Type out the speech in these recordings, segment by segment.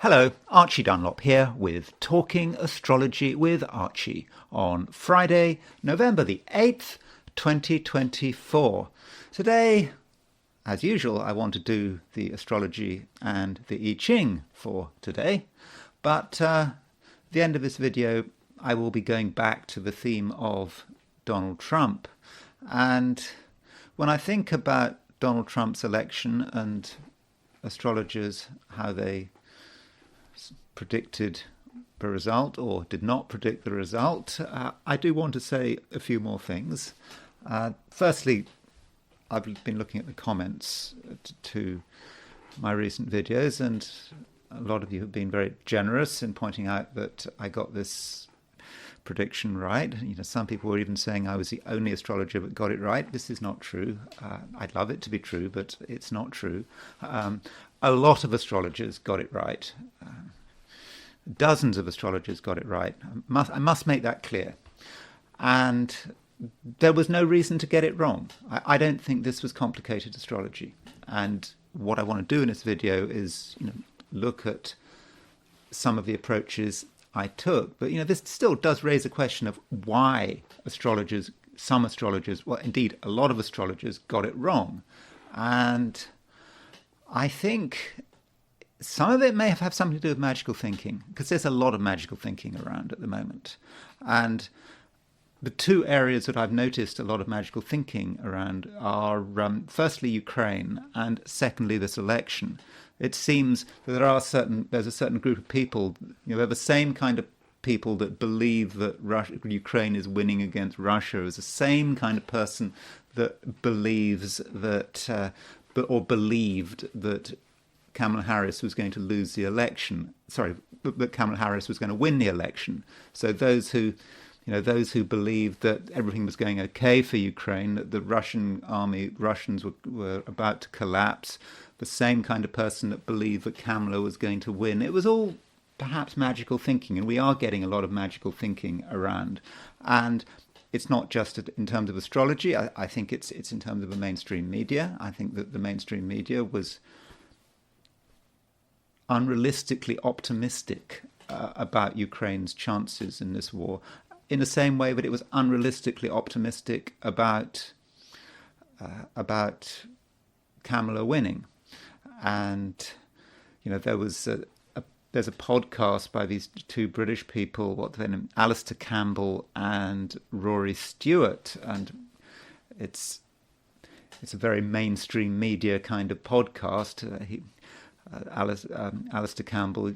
Hello, Archie Dunlop here with Talking Astrology with Archie on Friday, November the 8th, 2024. Today, as usual, I want to do the astrology and the I Ching for today, but at the end of this video, I will be going back to the theme of Donald Trump. And when I think about Donald Trump's election and astrologers, how they predicted the result or did not predict the result, I do want to say a few more things. Firstly, I've been looking at the comments to my recent videos, and a lot of you have been very generous in pointing out that I got this prediction right. Some people were even saying I was the only astrologer that got it right. This is not true. I'd love it to be true, but it's not true. A lot of astrologers got it right. Dozens of astrologers got it right. I must make that clear. And there was no reason to get it wrong. I don't think this was complicated astrology. And what I want to do in this video is, look at some of the approaches I took. But, this still does raise a question of why some astrologers, well, indeed, a lot of astrologers got it wrong. And I think some of it may have something to do with magical thinking, because there's a lot of magical thinking around at the moment. And the two areas that I've noticed a lot of magical thinking around are, firstly, Ukraine, and secondly, this election. It seems that there's a certain group of people, they're the same kind of people that believe that Ukraine is winning against Russia, is the same kind of person that believes that, or believed that Kamala Harris was going to lose the election. Sorry, that Kamala Harris was going to win the election. So those who believed that everything was going okay for Ukraine, that the Russians were about to collapse, the same kind of person that believed that Kamala was going to win. It was all perhaps magical thinking, and we are getting a lot of magical thinking around. And it's not just in terms of astrology. I think it's in terms of the mainstream media. I think that the mainstream media was unrealistically optimistic about Ukraine's chances in this war, in the same way that it was unrealistically optimistic about Kamala winning. And there's a podcast by these two British people, what's their name, Alistair Campbell and Rory Stewart, and it's a very mainstream media kind of podcast. Alistair Campbell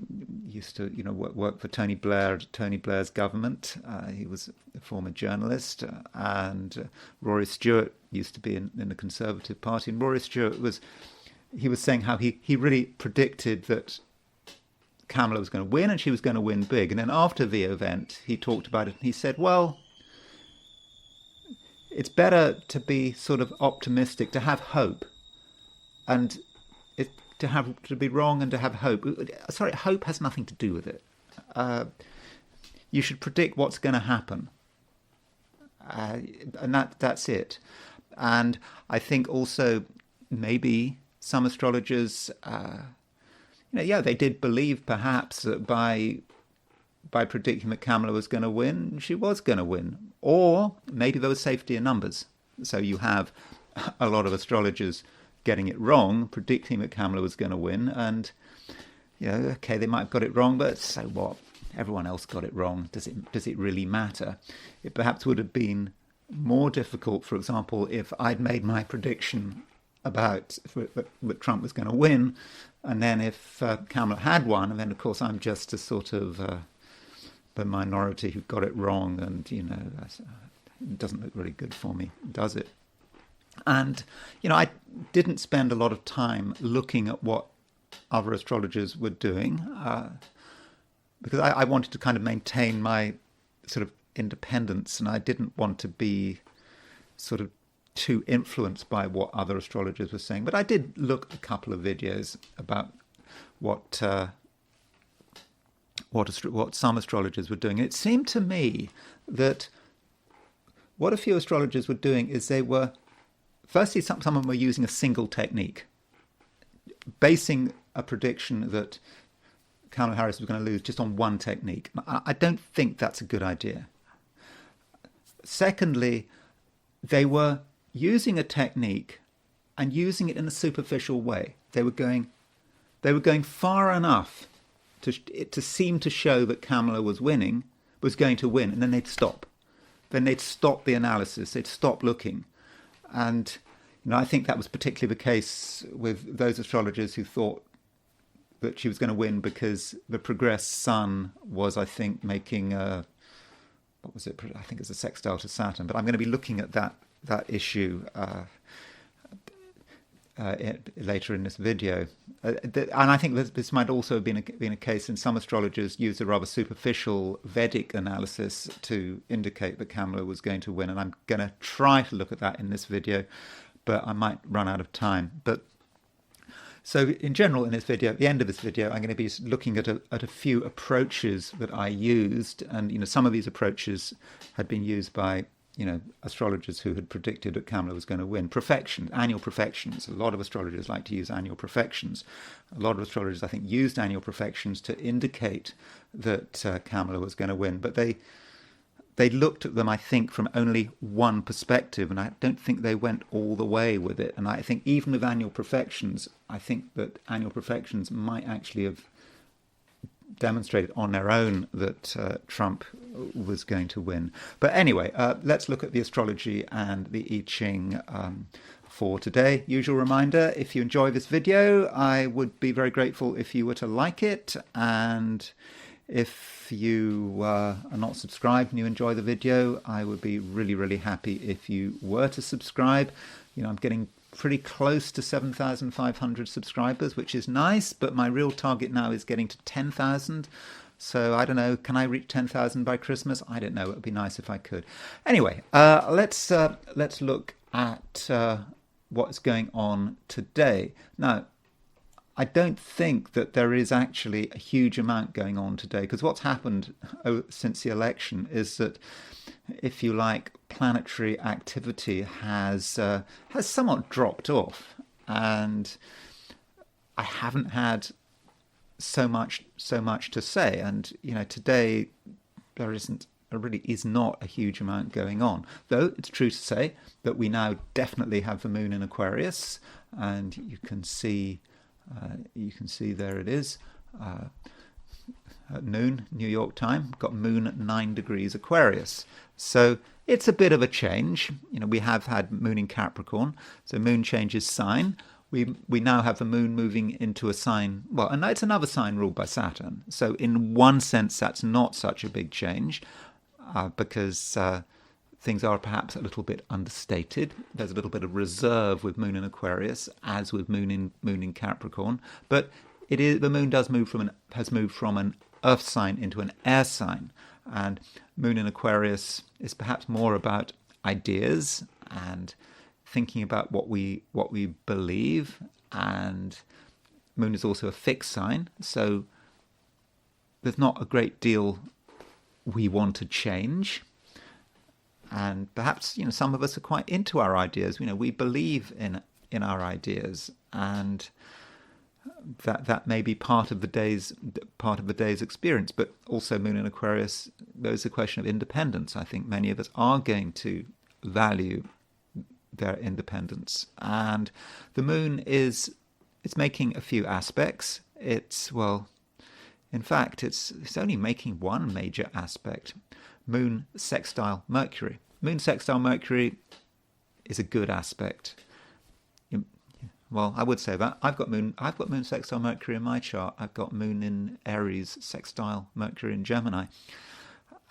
used to, work for Tony Blair's government. He was a former journalist, and Rory Stewart used to be in the Conservative Party. And Rory Stewart was saying how he really predicted that Kamala was going to win, and she was going to win big. And then after the event, he talked about it, and he said, well, it's better to be sort of optimistic, to have hope, and to be wrong and to have hope. Sorry, hope has nothing to do with it. You should predict what's going to happen, and that's it. And I think also maybe some astrologers, they did believe perhaps that by predicting that Kamala was going to win, she was going to win. Or maybe there was safety in numbers. So you have a lot of astrologers getting it wrong, predicting that Kamala was going to win, and okay, they might have got it wrong, but so what? Everyone else got it wrong. Does it really matter? It perhaps would have been more difficult, for example, if I'd made my prediction about that Trump was going to win, and then if Kamala had won, and then of course I'm just a sort of the minority who got it wrong, and it doesn't look really good for me, does it? And, I didn't spend a lot of time looking at what other astrologers were doing, because I wanted to kind of maintain my sort of independence, and I didn't want to be sort of too influenced by what other astrologers were saying. But I did look at a couple of videos about what some astrologers were doing. And it seemed to me that what a few astrologers were doing is they were, firstly, some of them were using a single technique, basing a prediction that Kamala Harris was going to lose just on one technique. I don't think that's a good idea. Secondly, they were using a technique and using it in a superficial way. They were going far enough to seem to show that Kamala was going to win, and then they'd stop. Then they'd stop the analysis. They'd stop looking. And I think that was particularly the case with those astrologers who thought that she was going to win because the progressed sun was, I think, making what was it? I think it's a sextile to Saturn. But I'm going to be looking at that issue later in this video, and I think this might also have been a case in some astrologers used a rather superficial Vedic analysis to indicate that Kamala was going to win, and I'm going to try to look at that in this video, but I might run out of time. But so in general, in this video, at the end of this video, I'm going to be looking at a few approaches that I used, and some of these approaches had been used by astrologers who had predicted that Kamala was going to win. Profections, annual profections. A lot of astrologers like to use annual profections. A lot of astrologers, I think, used annual profections to indicate that Kamala was going to win. But they looked at them, I think, from only one perspective, and I don't think they went all the way with it. And I think even with annual profections, I think that annual profections might actually have demonstrated on their own that Trump was going to win. But anyway, let's look at the astrology and the I Ching for today. Usual reminder, if you enjoy this video, I would be very grateful if you were to like it. And if you are not subscribed and you enjoy the video, I would be really, really happy if you were to subscribe. I'm getting pretty close to 7,500 subscribers, which is nice, but my real target now is getting to 10,000. So I don't know, can I reach 10,000 by Christmas? I don't know, it would be nice if I could. Anyway, let's look at what's going on today. Now, I don't think that there is actually a huge amount going on today, because what's happened since the election is that, if you like, planetary activity has somewhat dropped off, and I haven't had so much to say. And today there really is not a huge amount going on. Though it's true to say that we now definitely have the moon in Aquarius, and you can see there it is. At noon, New York time, got moon at 9 degrees Aquarius. So it's a bit of a change. We have had moon in Capricorn, so moon changes sign. We now have the moon moving into a sign, well, and it's another sign ruled by Saturn. So in one sense, that's not such a big change, because things are perhaps a little bit understated. There's a little bit of reserve with moon in Aquarius, as with moon in Capricorn. But the moon has moved from an earth sign into an air sign, and moon in Aquarius is perhaps more about ideas and thinking about what we believe. And moon is also a fixed sign, so there's not a great deal we want to change. And perhaps some of us are quite into our ideas. We believe in our ideas, and that may be part of the day's experience. But also moon in Aquarius, there's a question of independence. I think many of us are going to value their independence, and the moon it's making a few aspects. It's only making one major aspect. Moon sextile Mercury. Moon sextile Mercury is a good aspect. Well, I would say that. I've got moon sextile Mercury in my chart. I've got moon in Aries sextile Mercury in Gemini.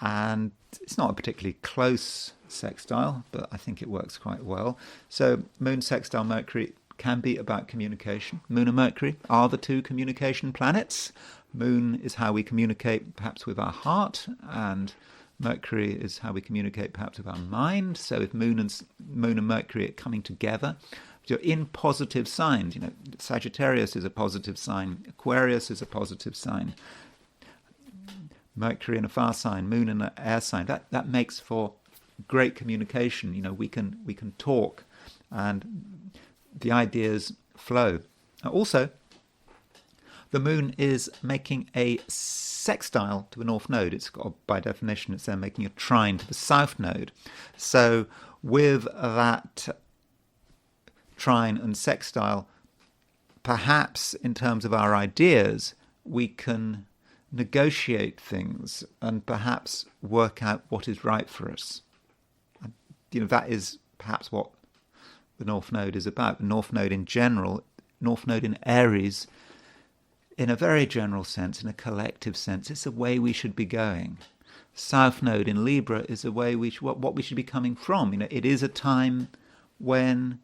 And it's not a particularly close sextile, but I think it works quite well. So moon sextile Mercury can be about communication. Moon and Mercury are the two communication planets. Moon is how we communicate perhaps with our heart, and Mercury is how we communicate perhaps with our mind. So if moon and Mercury are coming together, so in positive signs, Sagittarius is a positive sign, Aquarius is a positive sign, Mercury in a fire sign, moon in an air sign, that makes for great communication. We can talk, and the ideas flow. Also, the moon is making a sextile to the north node. It's got, by definition, it's then making a trine to the south node. So with that trine and sextile, perhaps in terms of our ideas, we can negotiate things and perhaps work out what is right for us. That is perhaps what the North Node is about. The North Node in general, North Node in Aries, in a very general sense, in a collective sense, it's the way we should be going. South Node in Libra is the way what we should be coming from. It is a time when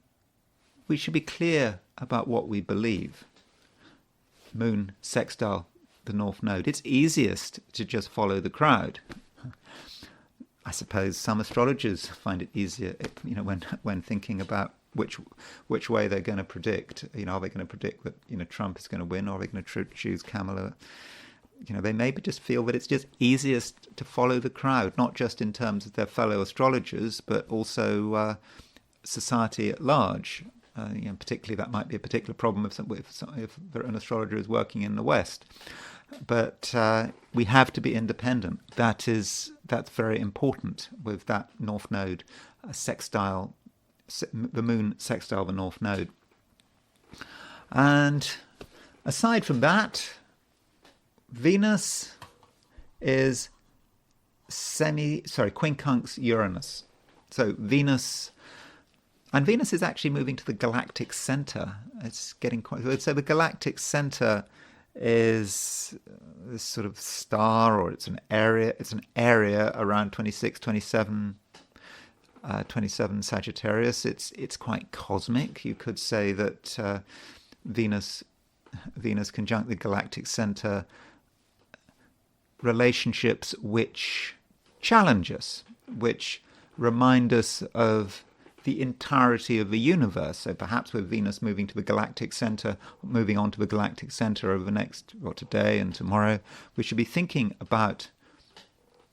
we should be clear about what we believe. Moon sextile the North Node. It's easiest to just follow the crowd. I suppose some astrologers find it easier, when thinking about which way they're going to predict. Are they going to predict that Trump is going to win, or are they going to choose Kamala? They maybe just feel that it's just easiest to follow the crowd, not just in terms of their fellow astrologers, but also society at large. Particularly that might be a particular problem if an astrologer is working in the West. But we have to be independent. That's very important with that North Node sextile, the moon sextile the North Node. And aside from that, Venus is quincunx Uranus. So Venus is actually moving to the galactic center. It's getting quite so. The galactic center is this sort of star, or it's an area. It's an area around 26, 27 Sagittarius. It's quite cosmic. You could say that Venus conjunct the galactic center, relationships which challenge us, which remind us of the entirety of the universe. So perhaps with Venus moving to the galactic center, moving on to the galactic center over the next, today and tomorrow, we should be thinking about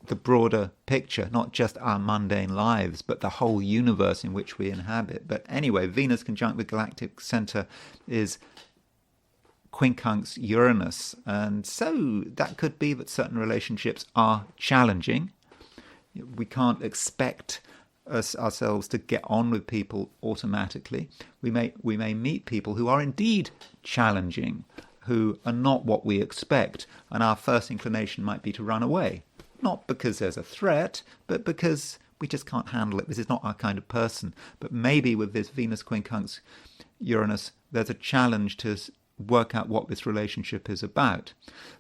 the broader picture, not just our mundane lives, but the whole universe in which we inhabit. But anyway, Venus conjunct the galactic center is quincunx Uranus, and so that could be that certain relationships are challenging. We can't expect ourselves to get on with people automatically. We may meet people who are indeed challenging, who are not what we expect, and our first inclination might be to run away. Not because there's a threat, but because we just can't handle it. This is not our kind of person. But maybe with this Venus quincunx Uranus, there's a challenge to work out what this relationship is about.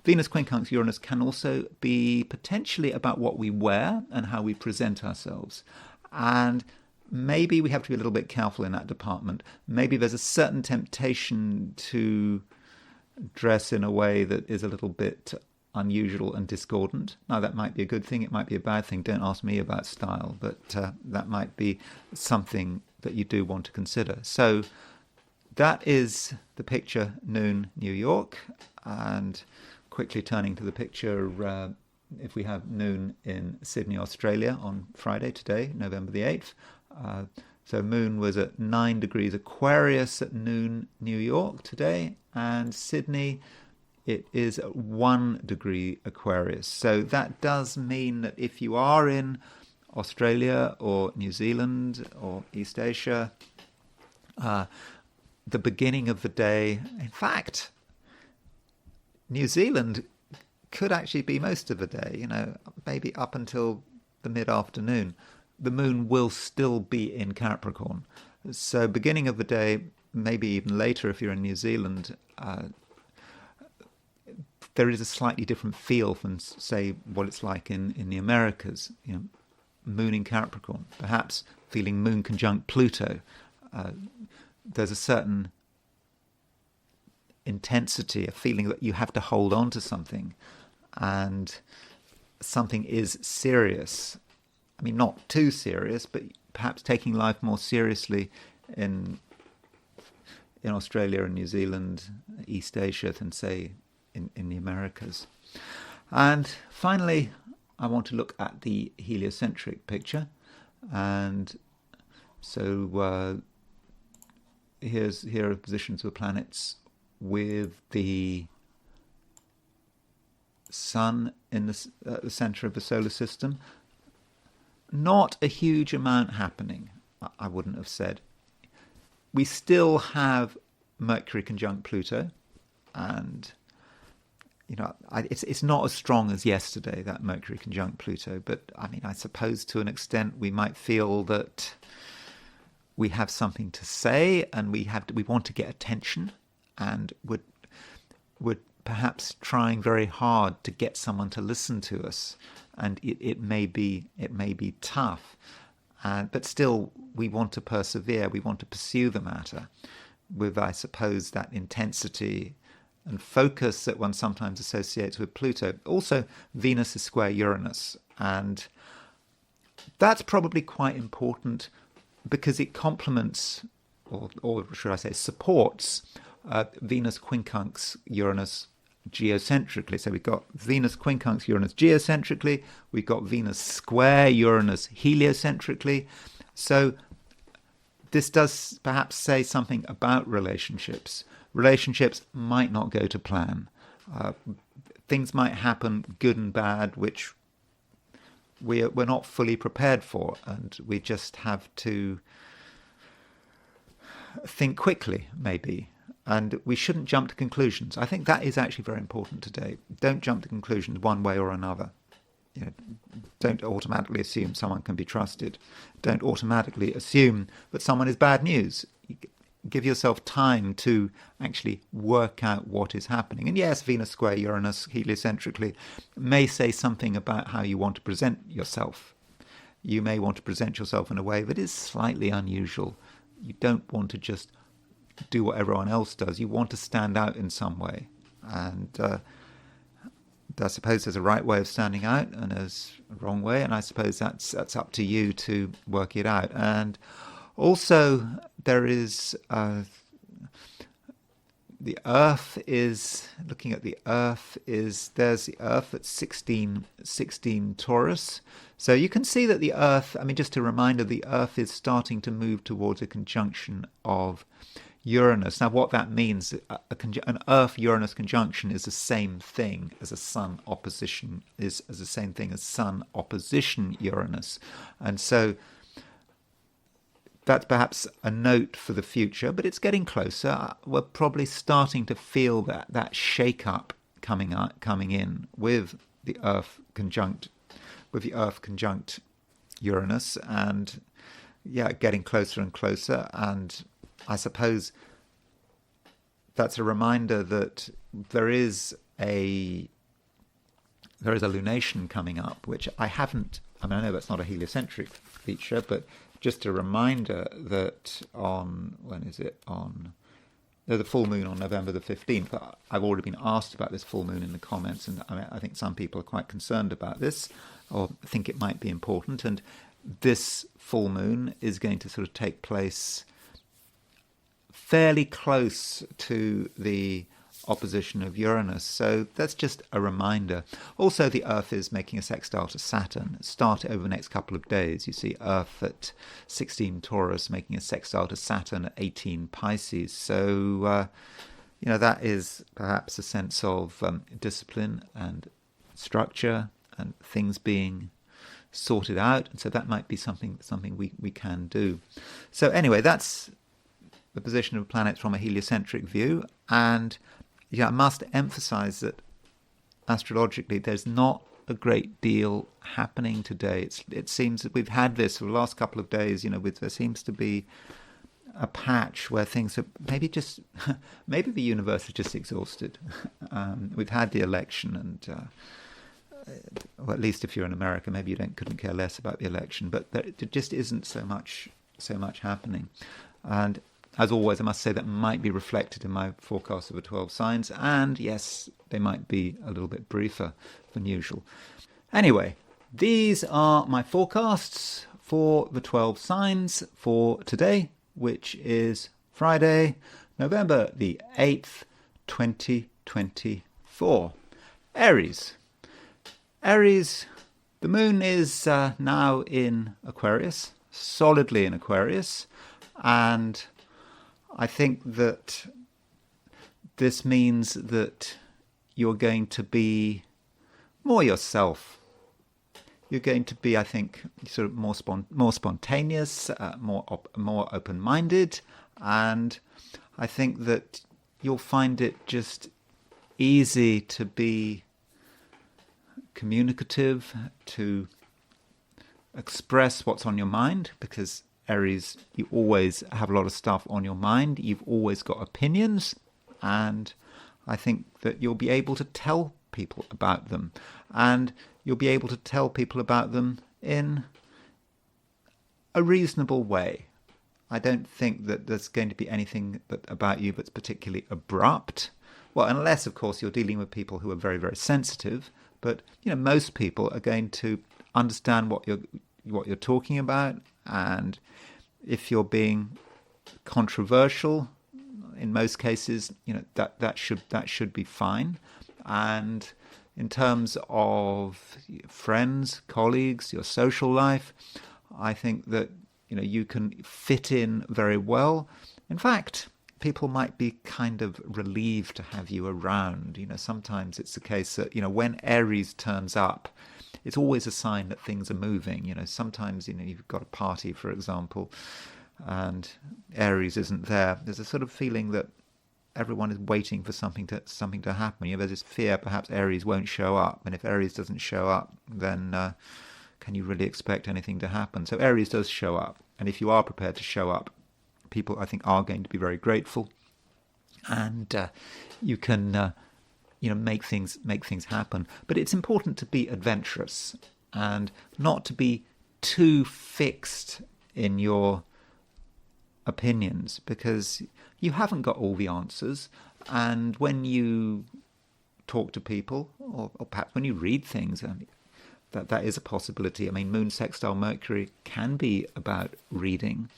Venus quincunx Uranus can also be potentially about what we wear and how we present ourselves. And maybe we have to be a little bit careful in that department. Maybe there's a certain temptation to dress in a way that is a little bit unusual and discordant. Now, that might be a good thing, it might be a bad thing. Don't ask me about style, but that might be something that you do want to consider. So that is the picture noon New York. And quickly turning to the picture, if we have noon in Sydney, Australia on Friday today, November the 8th. So moon was at 9 degrees Aquarius at noon New York today, and Sydney, it is at 1 degree Aquarius. So that does mean that if you are in Australia or New Zealand or East Asia, the beginning of the day, in fact, New Zealand could actually be most of the day, maybe up until the mid-afternoon. The moon will still be in Capricorn. So beginning of the day, maybe even later if you're in New Zealand, there is a slightly different feel from, say, what it's like in the Americas. Moon in Capricorn, perhaps feeling moon conjunct Pluto. There's a certain intensity, a feeling that you have to hold on to something, and something is serious. I mean, not too serious, but perhaps taking life more seriously in Australia and New Zealand, East Asia, than, say, in the Americas. And finally, I want to look at the heliocentric picture. And so here are positions of the planets with the sun in the centre of the solar system. Not a huge amount happening, I wouldn't have said. We still have Mercury conjunct Pluto, and it's not as strong as yesterday, that Mercury conjunct Pluto, but I mean, I suppose to an extent we might feel that we have something to say, and we want to get attention, and would perhaps trying very hard to get someone to listen to us, and it may be tough, but still we want to persevere. We want to pursue the matter with, I suppose, that intensity and focus that one sometimes associates with Pluto. Also, Venus is square Uranus, and that's probably quite important because it complements, or should I say, supports Venus quincunx Uranus geocentrically. So we've got Venus quincunx Uranus geocentrically, we've got Venus square Uranus heliocentrically. So this does perhaps say something about relationships. Relationships might not go to plan. Things might happen, good and bad, which we're not fully prepared for, and we just have to think quickly, maybe. And we shouldn't jump to conclusions. I think that is actually very important today. Don't jump to conclusions one way or another. Don't automatically assume someone can be trusted. Don't automatically assume that someone is bad news. Give yourself time to actually work out what is happening. And yes, Venus square Uranus heliocentrically may say something about how you want to present yourself. You may want to present yourself in a way that is slightly unusual. You don't want to just do what everyone else does. You want to stand out in some way. And I suppose there's a right way of standing out and there's a wrong way, and I suppose that's up to you to work it out. And also there is the Earth is, looking at the Earth, there's the Earth at 16 Taurus. So you can see that the Earth, I mean, just a reminder, the Earth is starting to move towards a conjunction of Uranus. Now, what that means, an Earth-Uranus conjunction is the same thing as a Sun opposition, is the same thing as Sun opposition Uranus. And so that's perhaps a note for the future, but it's getting closer. We're probably starting to feel that shake-up coming in with the Earth conjunct Uranus, and getting closer and closer. And I suppose that's a reminder that there is a lunation coming up, which I know that's not a heliocentric feature, but just a reminder that the full moon on November the 15th. I've already been asked about this full moon in the comments, and I think some people are quite concerned about this, or think it might be important. And this full moon is going to sort of take place fairly close to the opposition of Uranus. So that's just a reminder. Also, the Earth is making a sextile to Saturn. Start over the next couple of days. You see Earth at 16 Taurus making a sextile to Saturn at 18 Pisces. So, that is perhaps a sense of discipline and structure and things being sorted out. And so that might be something we can do. So anyway, that's the position of planets from a heliocentric view. And I must emphasize that astrologically there's not a great deal happening today. It seems that we've had this for the last couple of days, there seems to be a patch where things are maybe the universe is just exhausted. We've had the election, and or at least if you're in America, maybe you couldn't care less about the election, but there just isn't so much happening. And as always, I must say that might be reflected in my forecast of the 12 signs, and yes, they might be a little bit briefer than usual. Anyway, these are my forecasts for the 12 signs for today, which is Friday, November the 8th, 2024. Aries. The moon is now in Aquarius, solidly in Aquarius, and I think that this means that you're going to be more yourself. You're going to be, I think, sort of more spontaneous, more open-minded, and I think that you'll find it just easy to be communicative, to express what's on your mind, because Aries, you always have a lot of stuff on your mind. You've always got opinions, and I think that you'll be able to tell people about them, and you'll be able to tell people about them in a reasonable way. I don't think that there's going to be anything about you that's particularly abrupt. Well, unless, of course, you're dealing with people who are very, very sensitive. But, most people are going to understand what you're talking about. And if you're being controversial, in most cases, that should be fine. And in terms of friends, colleagues, your social life, I think that you can fit in very well. In fact, people might be kind of relieved to have you around. Sometimes it's the case that when Aries turns up, it's always a sign that things are moving. Sometimes you've got a party, for example, and Aries isn't there. There's a sort of feeling that everyone is waiting for something to happen. There's this fear perhaps Aries won't show up, and if Aries doesn't show up, then can you really expect anything to happen? So Aries does show up, and if you are prepared to show up, people, I think, are going to be very grateful, and you can make things happen. But it's important to be adventurous and not to be too fixed in your opinions, because you haven't got all the answers. And when you talk to people, or perhaps when you read things, that is a possibility. I mean, Moon sextile Mercury can be about reading,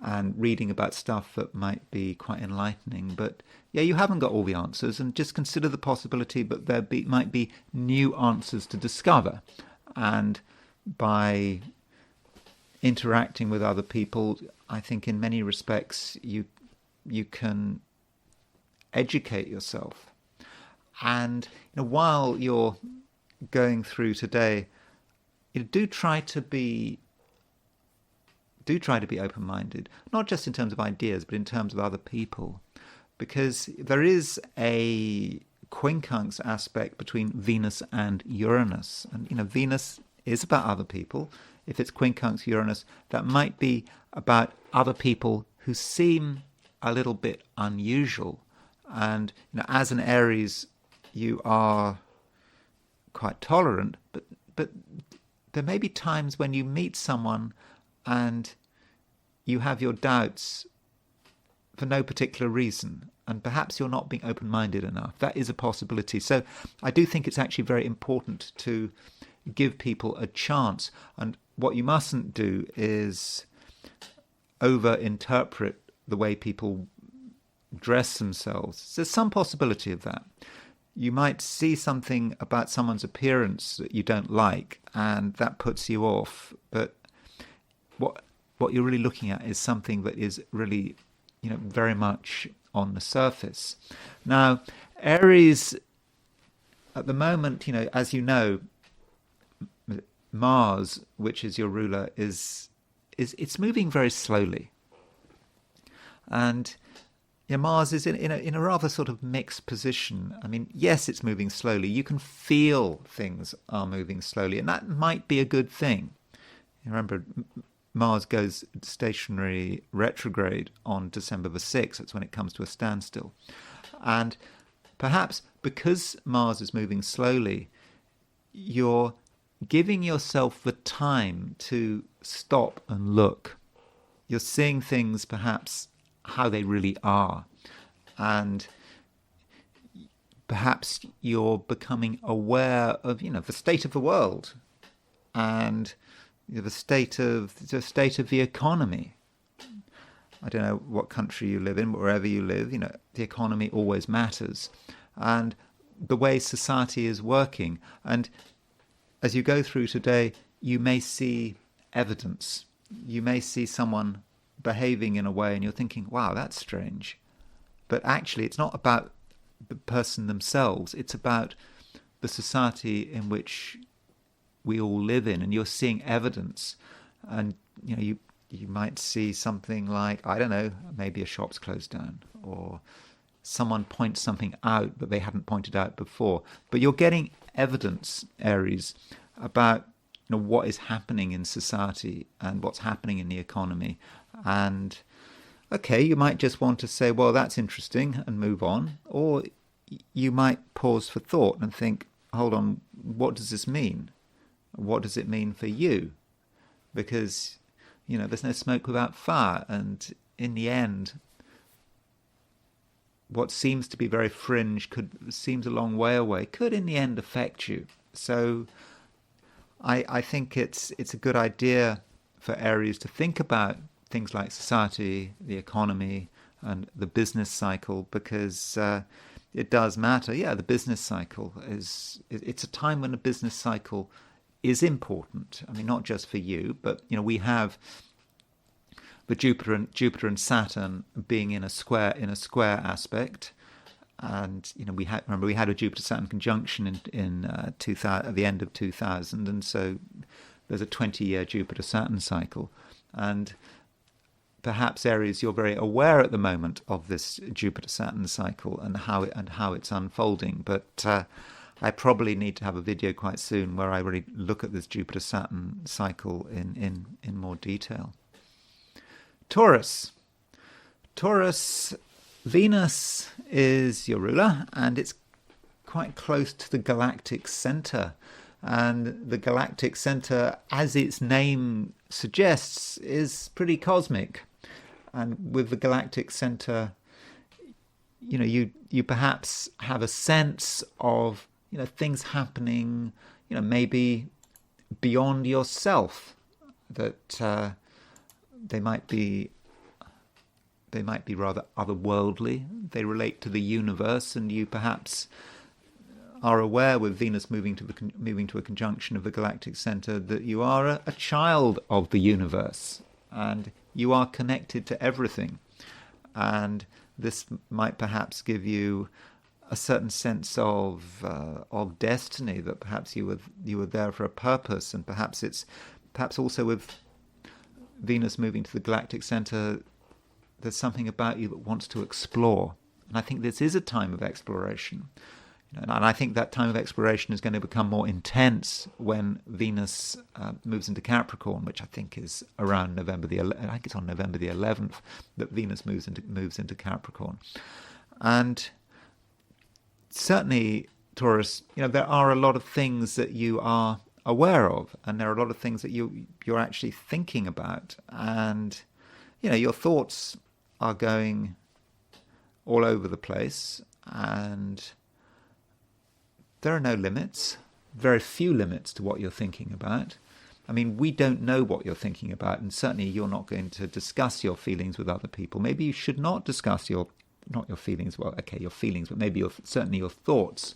and reading about stuff that might be quite enlightening. But yeah, you haven't got all the answers, and just consider the possibility that there might be new answers to discover. And by interacting with other people, I think in many respects you can educate yourself. And while you're going through today, do try to be open-minded, not just in terms of ideas, but in terms of other people, because there is a quincunx aspect between Venus and Uranus, and Venus is about other people. If it's quincunx Uranus, that might be about other people who seem a little bit unusual. And as an Aries, you are quite tolerant, but there may be times when you meet someone and you have your doubts for no particular reason, and perhaps you're not being open-minded enough. That is a possibility. So I do think it's actually very important to give people a chance. And what you mustn't do is over-interpret the way people dress themselves. There's some possibility of that. You might see something about someone's appearance that you don't like, and that puts you off. But what you're really looking at is something that is really, very much on the surface. Now, Aries, at the moment, as you know, Mars, which is your ruler, it's moving very slowly, and Mars is in a rather sort of mixed position. I mean, yes, it's moving slowly. You can feel things are moving slowly, and that might be a good thing. Remember, Mars goes stationary retrograde on December the 6th. That's when it comes to a standstill. And perhaps because Mars is moving slowly, you're giving yourself the time to stop and look. You're seeing things perhaps how they really are. And perhaps you're becoming aware of, the state of the world and the state of the economy. I don't know what country you live in, but wherever you live, the economy always matters, and the way society is working. And as you go through today, you may see evidence. You may see someone behaving in a way, and you're thinking, "Wow, that's strange." But actually, it's not about the person themselves. It's about the society in which we all live in, and you're seeing evidence, and you might see something like, I don't know, maybe a shop's closed down, or someone points something out that they hadn't pointed out before. But you're getting evidence, Aries, about what is happening in society and what's happening in the economy. And okay, you might just want to say, well, that's interesting, and move on. Or you might pause for thought and think, hold on, what does this mean? What does it mean for you? Because, there's no smoke without fire. And in the end, what seems to be very fringe seems a long way away, could in the end affect you. So I think it's a good idea for Aries to think about things like society, the economy, and the business cycle, because it does matter. Yeah, the business cycle it's a time when the business cycle is important. I mean, not just for you, but we have the Jupiter and Saturn being in a square aspect, and we had a Jupiter-Saturn conjunction in 2000, at the end of 2000, and so there's a 20-year Jupiter-Saturn cycle, and perhaps Aries, you're very aware at the moment of this Jupiter-Saturn cycle and how it's unfolding, but I probably need to have a video quite soon where I really look at this Jupiter-Saturn cycle in more detail. Taurus, Venus is your ruler, and it's quite close to the galactic center. And the galactic center, as its name suggests, is pretty cosmic. And with the galactic center, you perhaps have a sense of things happening, maybe beyond yourself, that they might be rather otherworldly. They relate to the universe, and you perhaps are aware, with Venus moving to a conjunction of the galactic center, that you are a child of the universe, and you are connected to everything. And this might perhaps give you a certain sense of destiny, that perhaps you were there for a purpose, and perhaps also with Venus moving to the galactic center, there's something about you that wants to explore. And I think this is a time of exploration. And I think that time of exploration is going to become more intense when Venus moves into Capricorn, which I think is around November the 11th. I think it's on November the 11th that Venus moves into Capricorn. And certainly, Taurus, there are a lot of things that you are aware of, and there are a lot of things that you're actually thinking about, and your thoughts are going all over the place, and there are no limits, very few limits to what you're thinking about. I mean, we don't know what you're thinking about, and certainly you're not going to discuss your feelings with other people. Maybe you should not discuss your feelings, your feelings, but maybe certainly your thoughts.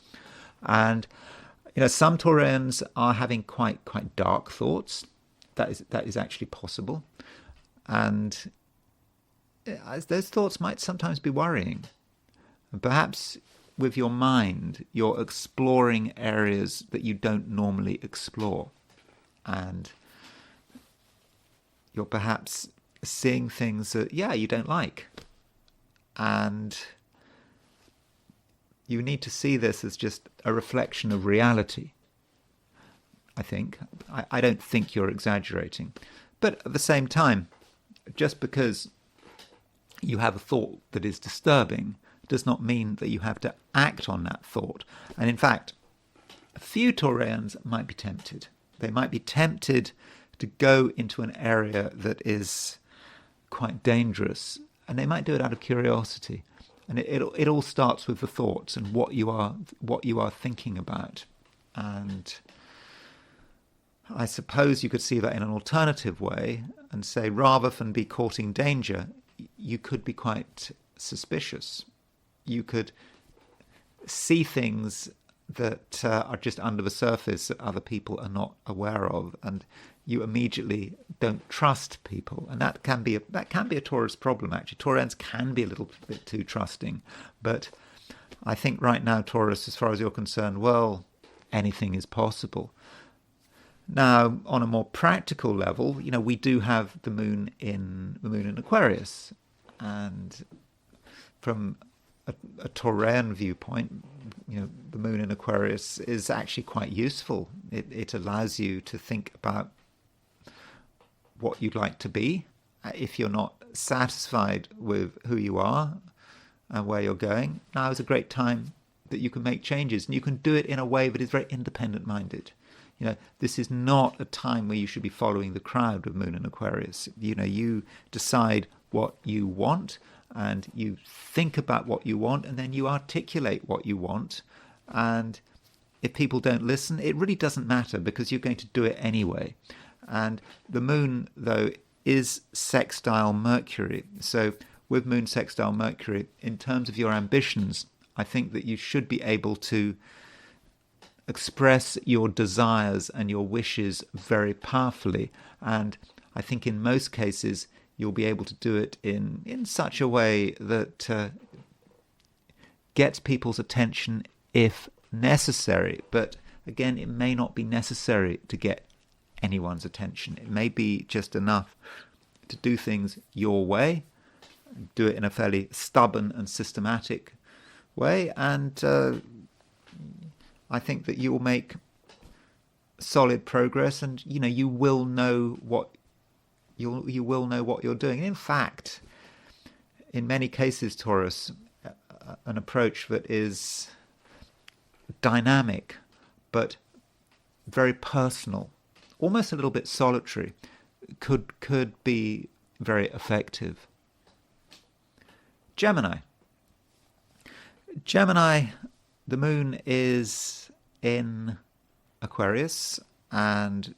And some Taurians are having quite dark thoughts. That is actually possible, and those thoughts might sometimes be worrying. And perhaps with your mind, you're exploring areas that you don't normally explore, and you're perhaps seeing things that you don't like, and you need to see this as just a reflection of reality. I think. I don't think you're exaggerating. But at the same time, just because you have a thought that is disturbing does not mean that you have to act on that thought. And in fact, a few Taurians might be tempted. They might be tempted to go into an area that is quite dangerous, and they might do it out of curiosity. And it all starts with the thoughts and what you are thinking about. And I suppose you could see that in an alternative way and say, rather than be courting danger, you could be quite suspicious. You could see things that are just under the surface that other people are not aware of, and you immediately don't trust people, and that can be a Taurus problem. Actually, Taurians can be a little bit too trusting, but I think right now, Taurus, as far as you're concerned, well, anything is possible. Now, on a more practical level, we do have the moon in Aquarius, and from a Taurean viewpoint, the moon in Aquarius is actually quite useful. It allows you to think about what you'd like to be. If you're not satisfied with who you are and where you're going, now is a great time that you can make changes, and you can do it in a way that is very independent-minded. This is not a time where you should be following the crowd with moon in Aquarius. You decide what you want, and you think about what you want, and then you articulate what you want. And if people don't listen, it really doesn't matter, because you're going to do it anyway. And the moon, though, is sextile Mercury. So with moon sextile Mercury, in terms of your ambitions, I think that you should be able to express your desires and your wishes very powerfully. And I think in most cases, you'll be able to do it in such a way that gets people's attention if necessary. But again, it may not be necessary to get anyone's attention. It may be just enough to do things your way, do it in a fairly stubborn and systematic way, and I think that you will make solid progress, and you will know what you will know what you're doing. In fact, in many cases, Taurus, an approach that is dynamic but very personal, almost a little bit solitary, could be very effective. Gemini, the moon is in Aquarius, and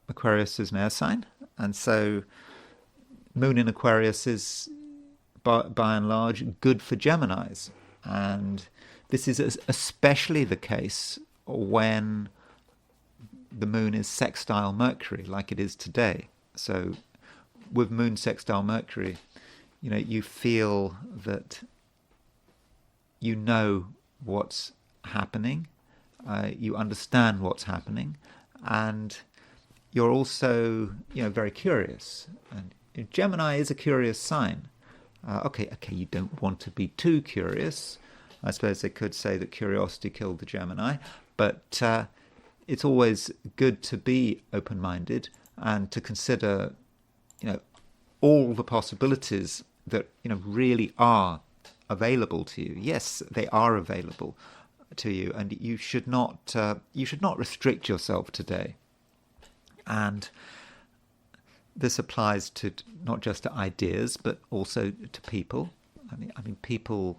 Aquarius is an air sign, and so moon in Aquarius is by and large good for Geminis, and this is especially the case when the moon is sextile Mercury, like it is today. So with moon sextile Mercury, you feel that you know what's happening, you understand what's happening, and you're also, very curious. And Gemini is a curious sign. Okay, you don't want to be too curious. I suppose they could say that curiosity killed the Gemini, but it's always good to be open-minded and to consider, all the possibilities that, really are available to you. Yes, they are available to you, and you should not restrict yourself today. And this applies to not just to ideas, but also to people. I mean, people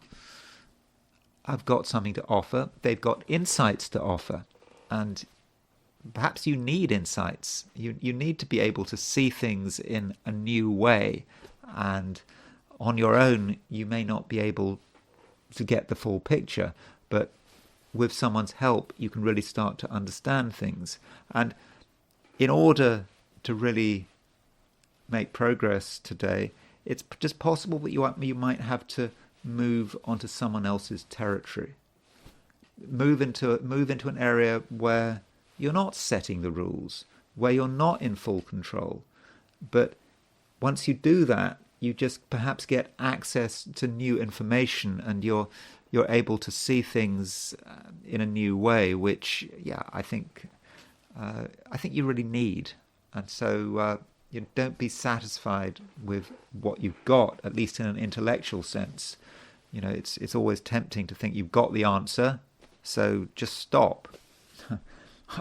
have got something to offer. They've got insights to offer, and perhaps you need insights. You need to be able to see things in a new way, and on your own, you may not be able to get the full picture, but with someone's help, you can really start to understand things. And in order to really make progress today, it's just possible that you might have to move onto someone else's territory. Move into an area where you're not setting the rules, where you're not in full control. But once you do that, you just perhaps get access to new information, and you're able to see things in a new way, which I think you really need. And so you don't be satisfied with what you've got, at least in an intellectual sense. It's always tempting to think you've got the answer, so just stop.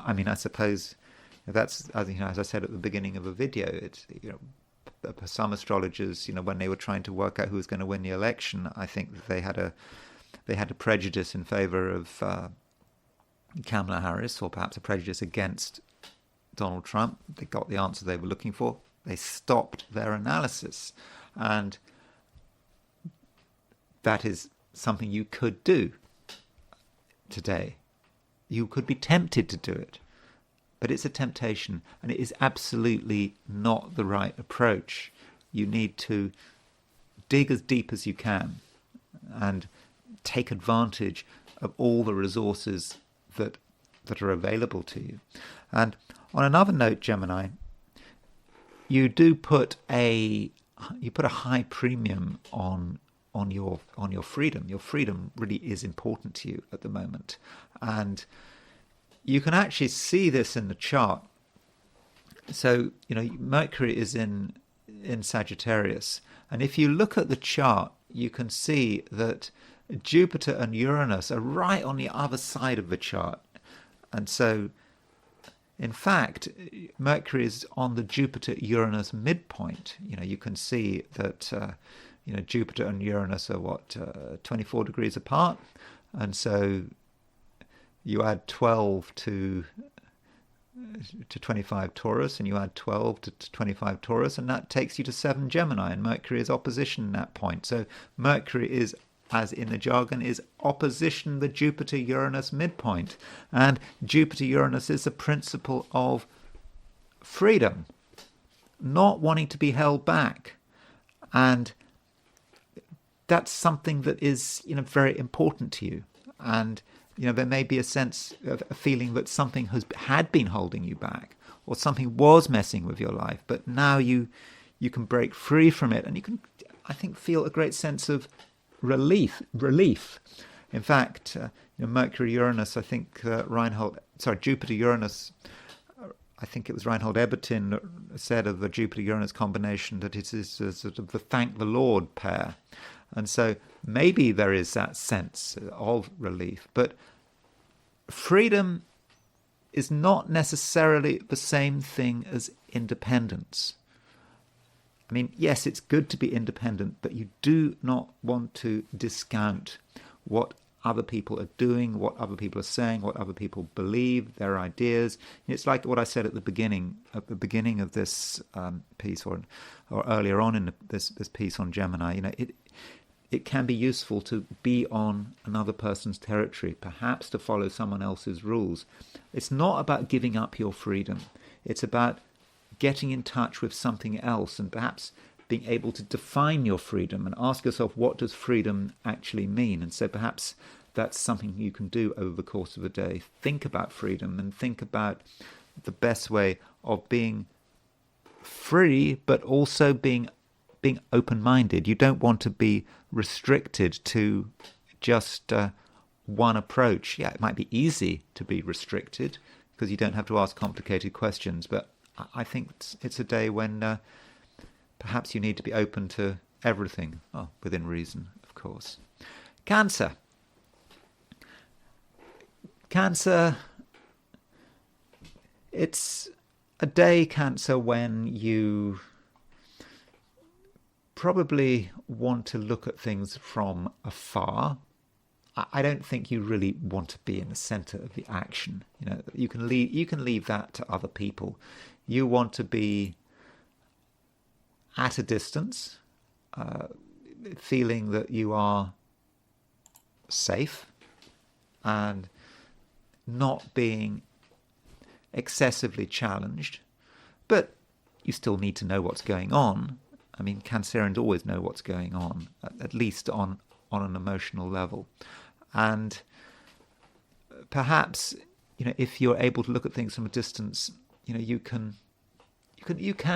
I mean, I suppose that's, as I said at the beginning of a video, it's, some astrologers, when they were trying to work out who was going to win the election, I think that they had a prejudice in favor of Kamala Harris, or perhaps a prejudice against Donald Trump. They got the answer they were looking for. They stopped their analysis, and that is something you could do today. You could be tempted to do it, but it's a temptation, and it is absolutely not the right approach. You need to dig as deep as you can and take advantage of all the resources that are available to you. And on another note, Gemini, you do put a high premium on your freedom. Your freedom really is important to you at the moment, and you can actually see this in the chart. So Mercury is in Sagittarius, and if you look at the chart, you can see that Jupiter and Uranus are right on the other side of the chart, and so in fact, Mercury is on the Jupiter-Uranus midpoint. You can see that Jupiter and Uranus are 24 degrees apart, and so you add 12 to 25 Taurus, and you add 12 to 25 Taurus, and that takes you to 7 Gemini, and Mercury is opposition at that point. So Mercury is, as in the jargon, is opposition the Jupiter-Uranus midpoint. And Jupiter-Uranus is the principle of freedom, not wanting to be held back. And that's something that is, very important to you. And, there may be a sense of a feeling that something had been holding you back, or something was messing with your life, but now you can break free from it, and you can, I think, feel a great sense of relief. In fact, Mercury-Uranus, I think Jupiter-Uranus, I think it was Reinhold Ebertin said of the Jupiter-Uranus combination that it is a sort of the thank the Lord pair. And so maybe there is that sense of relief. But freedom is not necessarily the same thing as independence. I mean, yes, it's good to be independent, but you do not want to discount what other people are doing, what other people are saying, what other people believe, their ideas. It's like what I said at the beginning of this piece, or earlier on in this piece on Gemini. It can be useful to be on another person's territory, perhaps to follow someone else's rules. It's not about giving up your freedom. It's about getting in touch with something else, and perhaps being able to define your freedom and ask yourself, what does freedom actually mean? And so perhaps that's something you can do over the course of a day. Think about freedom and think about the best way of being free, but also being open-minded. You don't want to be restricted to just one approach. Yeah, it might be easy to be restricted because you don't have to ask complicated questions, but I think it's a day when perhaps you need to be open to everything, within reason, of course. Cancer, it's a day, Cancer, when you probably want to look at things from afar. I don't think you really want to be in the center of the action. You can leave that to other people. You want to be at a distance, feeling that you are safe and not being excessively challenged, but you still need to know what's going on. I mean, Cancerians always know what's going on, at least on an emotional level. And perhaps, if you're able to look at things from a distance, you can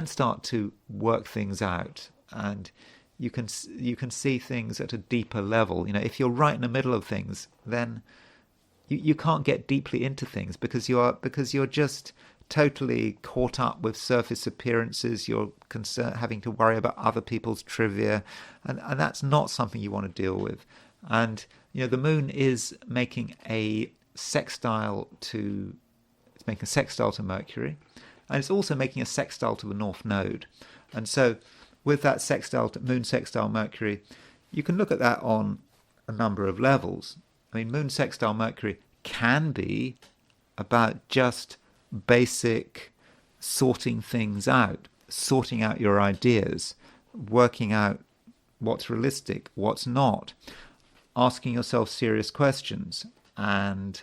start to work things out, and you can see things at a deeper level. If you're right in the middle of things, then you can't get deeply into things because you're just totally caught up with surface appearances. You're having to worry about other people's trivia, and that's not something you want to deal with. And the moon is making a sextile to Mercury, and it's also making a sextile to the North Node. And so with that moon sextile Mercury, you can look at that on a number of levels. I mean, moon sextile Mercury can be about just basic sorting things out, sorting out your ideas, working out what's realistic, what's not, asking yourself serious questions, and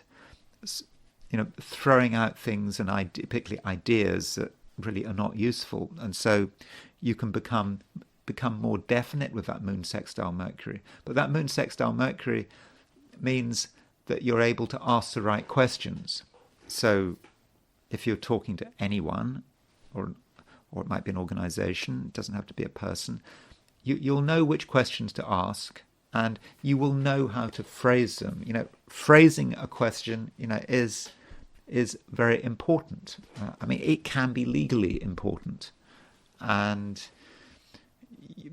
throwing out things and particularly ideas that really are not useful. And so you can become more definite with that moon sextile Mercury. But that moon sextile Mercury means that you're able to ask the right questions. So if you're talking to anyone, or it might be an organization, it doesn't have to be a person, you'll know which questions to ask, and you will know how to phrase them. Phrasing a question, is very important. It can be legally important, and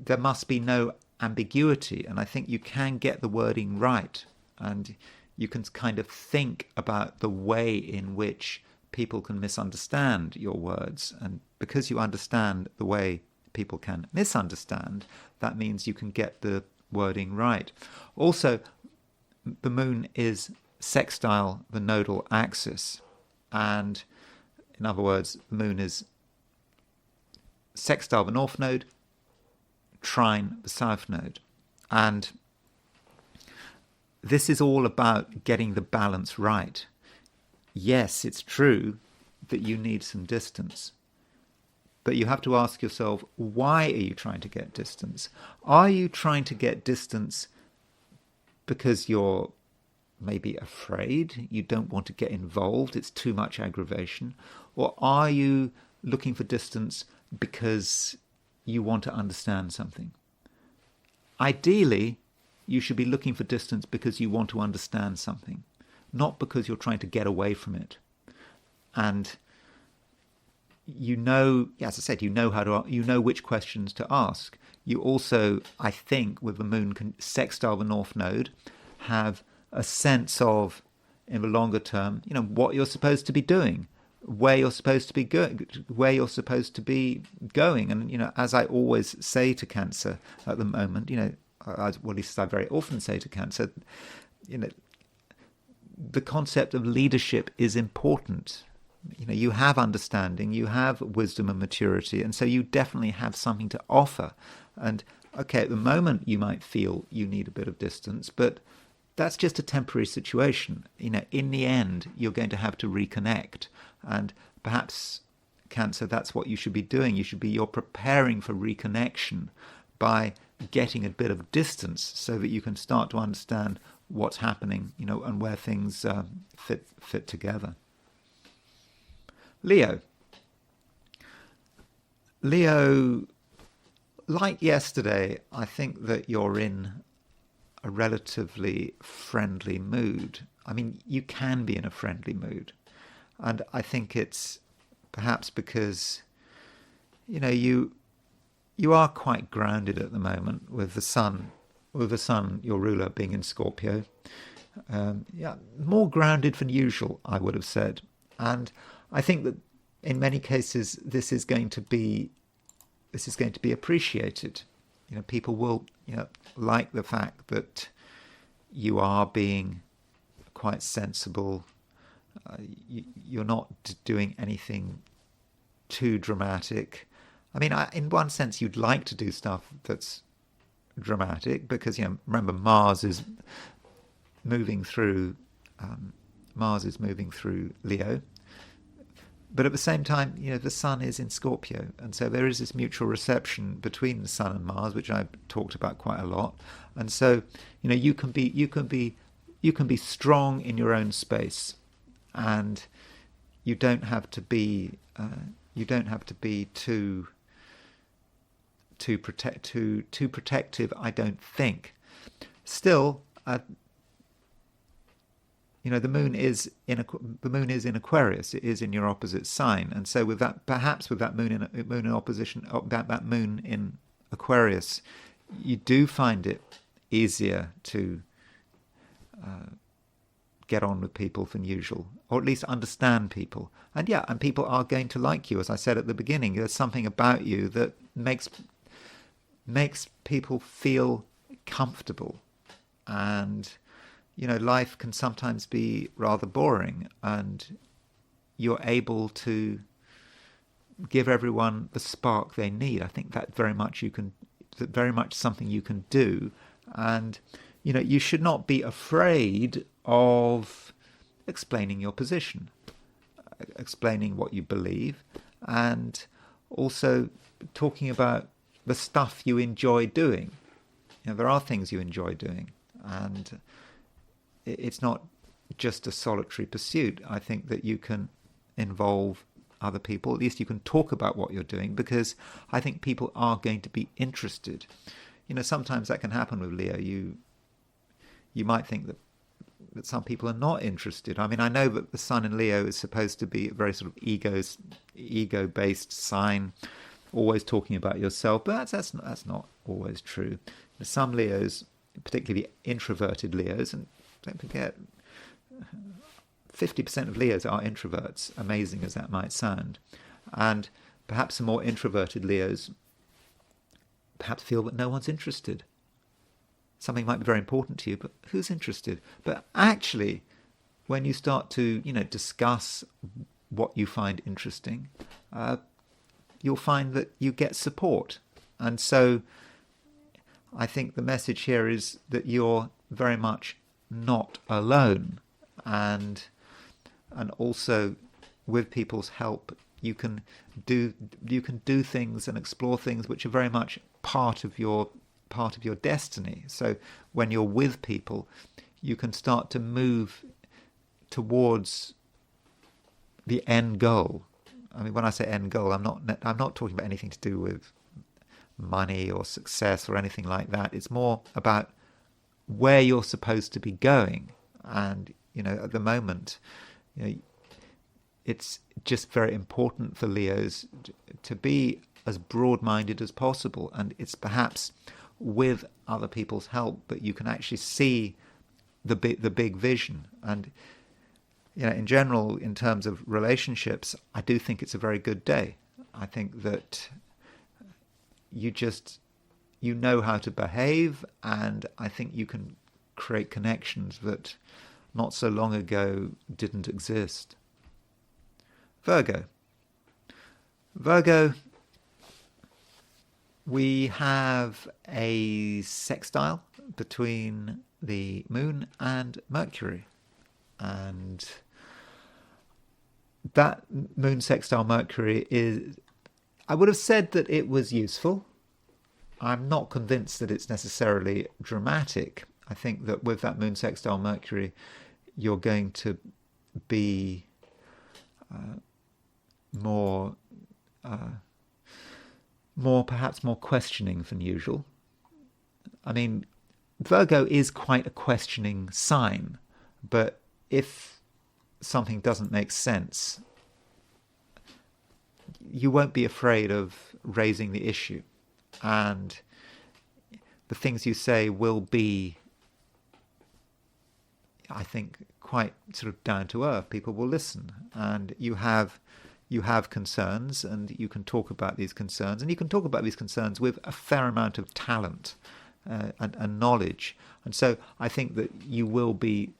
there must be no ambiguity. And I think you can get the wording right, and you can kind of think about the way in which people can misunderstand your words. And because you understand the way people can misunderstand, that means you can get the wording right. Also, the moon is sextile the nodal axis. And in other words, the moon is sextile the north node, trine the south node. And this is all about getting the balance right. Yes, it's true that you need some distance, but you have to ask yourself, why are you trying to get distance? Are you trying to get distance because you're maybe afraid, you don't want to get involved, it's too much aggravation? Or are you looking for distance because you want to understand something? Ideally, you should be looking for distance because you want to understand something, not because you're trying to get away from it. And as I said, you know which questions to ask. You also, I think, with the moon sextile the north node, have a sense of, in the longer term, what you're supposed to be doing, where you're supposed to be going. And as I always say to Cancer at the moment, at least I very often say to Cancer, the concept of leadership is important. You have understanding, you have wisdom and maturity, and so you definitely have something to offer. And okay, at the moment you might feel you need a bit of distance, but that's just a temporary situation. In the end, you're going to have to reconnect. And perhaps, Cancer, that's what you should be doing. You're preparing for reconnection by getting a bit of distance so that you can start to understand what's happening, and where things fit together. Leo, like yesterday, I think that you're in a relatively friendly mood. You can be in a friendly mood. And I think it's perhaps because, you are quite grounded at the moment with the sun, your ruler, being in Scorpio. More grounded than usual, I would have said. And I think that in many cases this is going to be appreciated. People will like the fact that you are being quite sensible. You're not doing anything too dramatic. In one sense, you'd like to do stuff that's dramatic because remember, Mars is moving through Leo. But at the same time, the sun is in Scorpio, and so there is this mutual reception between the sun and Mars, which I've talked about quite a lot. And so, you can be strong in your own space, and you don't have to be too protective, I don't think. Still, the moon is in Aquarius. It is in your opposite sign, and so with that moon in opposition, that moon in Aquarius, you do find it easier to get on with people than usual, or at least understand people. And people are going to like you, as I said at the beginning. There's something about you that makes people feel comfortable, and life can sometimes be rather boring, and you're able to give everyone the spark they need. I think that very much something you can do. And you should not be afraid of explaining your position, explaining what you believe, and also talking about the stuff you enjoy doing. There are things you enjoy doing, and it's not just a solitary pursuit. I think that you can involve other people. At least you can talk about what you're doing, because I think people are going to be interested. Sometimes that can happen with Leo. You might think that some people are not interested. I mean, I know that the sun in Leo is supposed to be a very sort of ego-based sign, always talking about yourself, but that's not always true. Some Leos, particularly introverted Leos, and don't forget, 50% of Leos are introverts, amazing as that might sound. And perhaps some more introverted Leos perhaps feel that no one's interested. Something might be very important to you, but who's interested? But actually, when you start to, discuss what you find interesting, you'll find that you get support. And so I think the message here is that you're very much not alone. And also, with people's help, you can do things and explore things which are very much part of your destiny. So when you're with people, you can start to move towards the end goal. I mean, when I say end goal, I'm not talking about anything to do with money or success or anything like that. It's more about where you're supposed to be going. And at the moment, it's just very important for Leos to be as broad-minded as possible, and it's perhaps with other people's help that you can actually see the big vision. And in general, in terms of relationships, I do think it's a very good day. I think that you know how to behave, and I think you can create connections that not so long ago didn't exist. Virgo, we have a sextile between the moon and Mercury. And that moon sextile Mercury is, I would have said that it was useful. I'm not convinced that it's necessarily dramatic. I think that with that moon sextile Mercury, you're going to be perhaps more questioning than usual. I mean, Virgo is quite a questioning sign, but if something doesn't make sense, you won't be afraid of raising the issue, and the things you say will be, I think, quite sort of down to earth. People will listen, and you have concerns, and you can talk about these concerns, and you can talk about these concerns with a fair amount of talent and knowledge. And so I think that you will be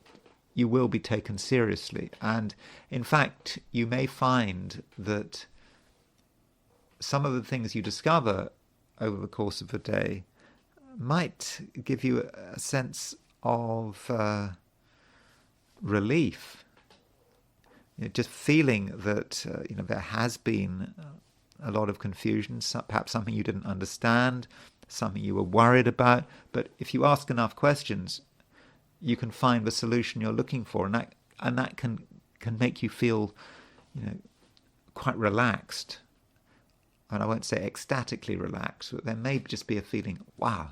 taken seriously. And in fact, you may find that some of the things you discover over the course of the day might give you a sense of relief. Just feeling that there has been a lot of confusion, perhaps something you didn't understand, something you were worried about. But if you ask enough questions, you can find the solution you're looking for, and that can make you feel quite relaxed. And I won't say ecstatically relaxed, but there may just be a feeling, wow,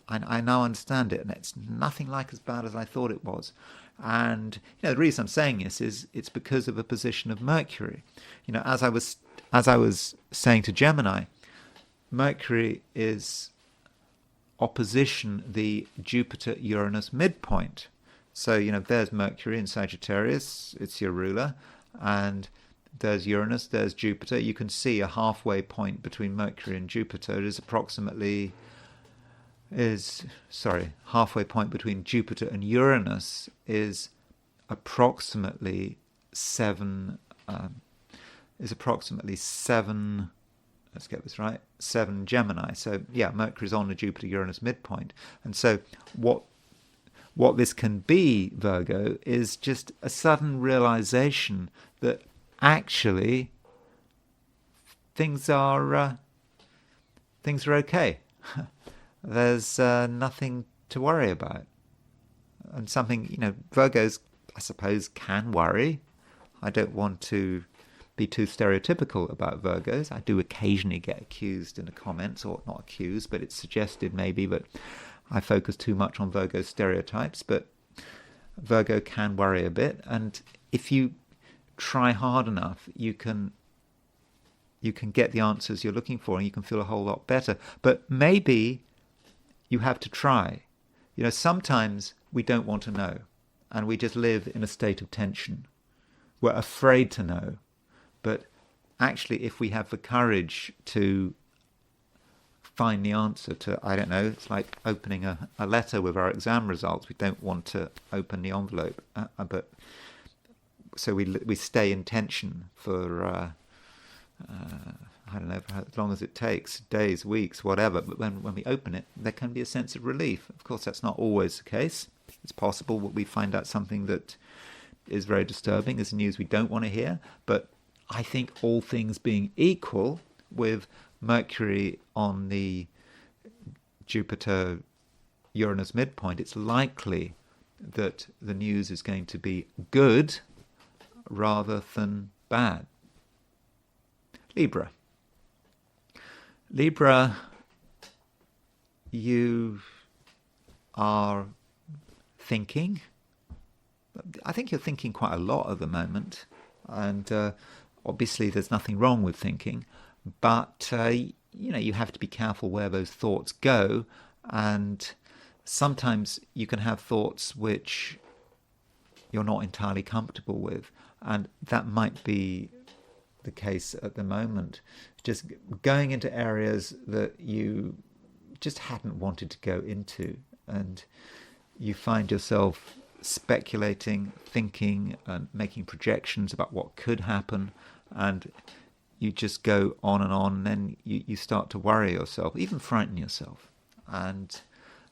I now understand it, and it's nothing like as bad as I thought it was. And the reason I'm saying this is it's because of the position of Mercury. As I was saying to Gemini, Mercury is opposition the Jupiter-Uranus midpoint. So there's Mercury in Sagittarius, it's your ruler, and there's Uranus, there's Jupiter. You can see a halfway point between Mercury and Jupiter. It is halfway point between Jupiter and Uranus is approximately seven. Let's get this right. 7 Gemini. So yeah, Mercury's on the Jupiter-Uranus midpoint, and so what this can be, Virgo, is just a sudden realization that actually things are okay. There's nothing to worry about. And something, Virgo's, suppose, can worry. I don't want to be too stereotypical about Virgos. I do occasionally get accused in the comments, or not accused, but it's suggested maybe that I focus too much on Virgo stereotypes. But Virgo can worry a bit, and if you try hard enough, you can get the answers you're looking for, and you can feel a whole lot better. But maybe you have to try. Sometimes we don't want to know, and we just live in a state of tension. We're afraid to know. But actually, if we have the courage to find the answer to, I don't know, it's like opening a letter with our exam results. We don't want to open the envelope, but so we stay in tension for I don't know, for as long as it takes, days, weeks, whatever. But when we open it, there can be a sense of relief. Of course, that's not always the case. It's possible that we find out something that is very disturbing, is news we don't want to hear. But I think all things being equal, with Mercury on the Jupiter-Uranus midpoint, it's likely that the news is going to be good rather than bad. Libra. Libra, you are thinking. I think you're thinking quite a lot at the moment, and obviously there's nothing wrong with thinking, but you have to be careful where those thoughts go, and sometimes you can have thoughts which you're not entirely comfortable with, and that might be the case at the moment. Just going into areas that you just hadn't wanted to go into, and you find yourself speculating, thinking, and making projections about what could happen, and you just go on, and then you start to worry yourself, even frighten yourself. And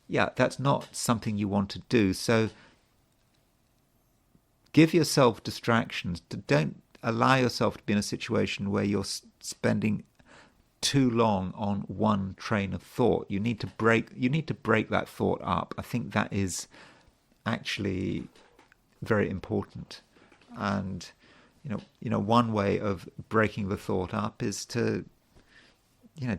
yeah, that's not something you want to do. So give yourself distractions. Don't allow yourself to be in a situation where you're spending too long on one train of thought. You need to break that thought up. I think that is actually very important. And one way of breaking the thought up is to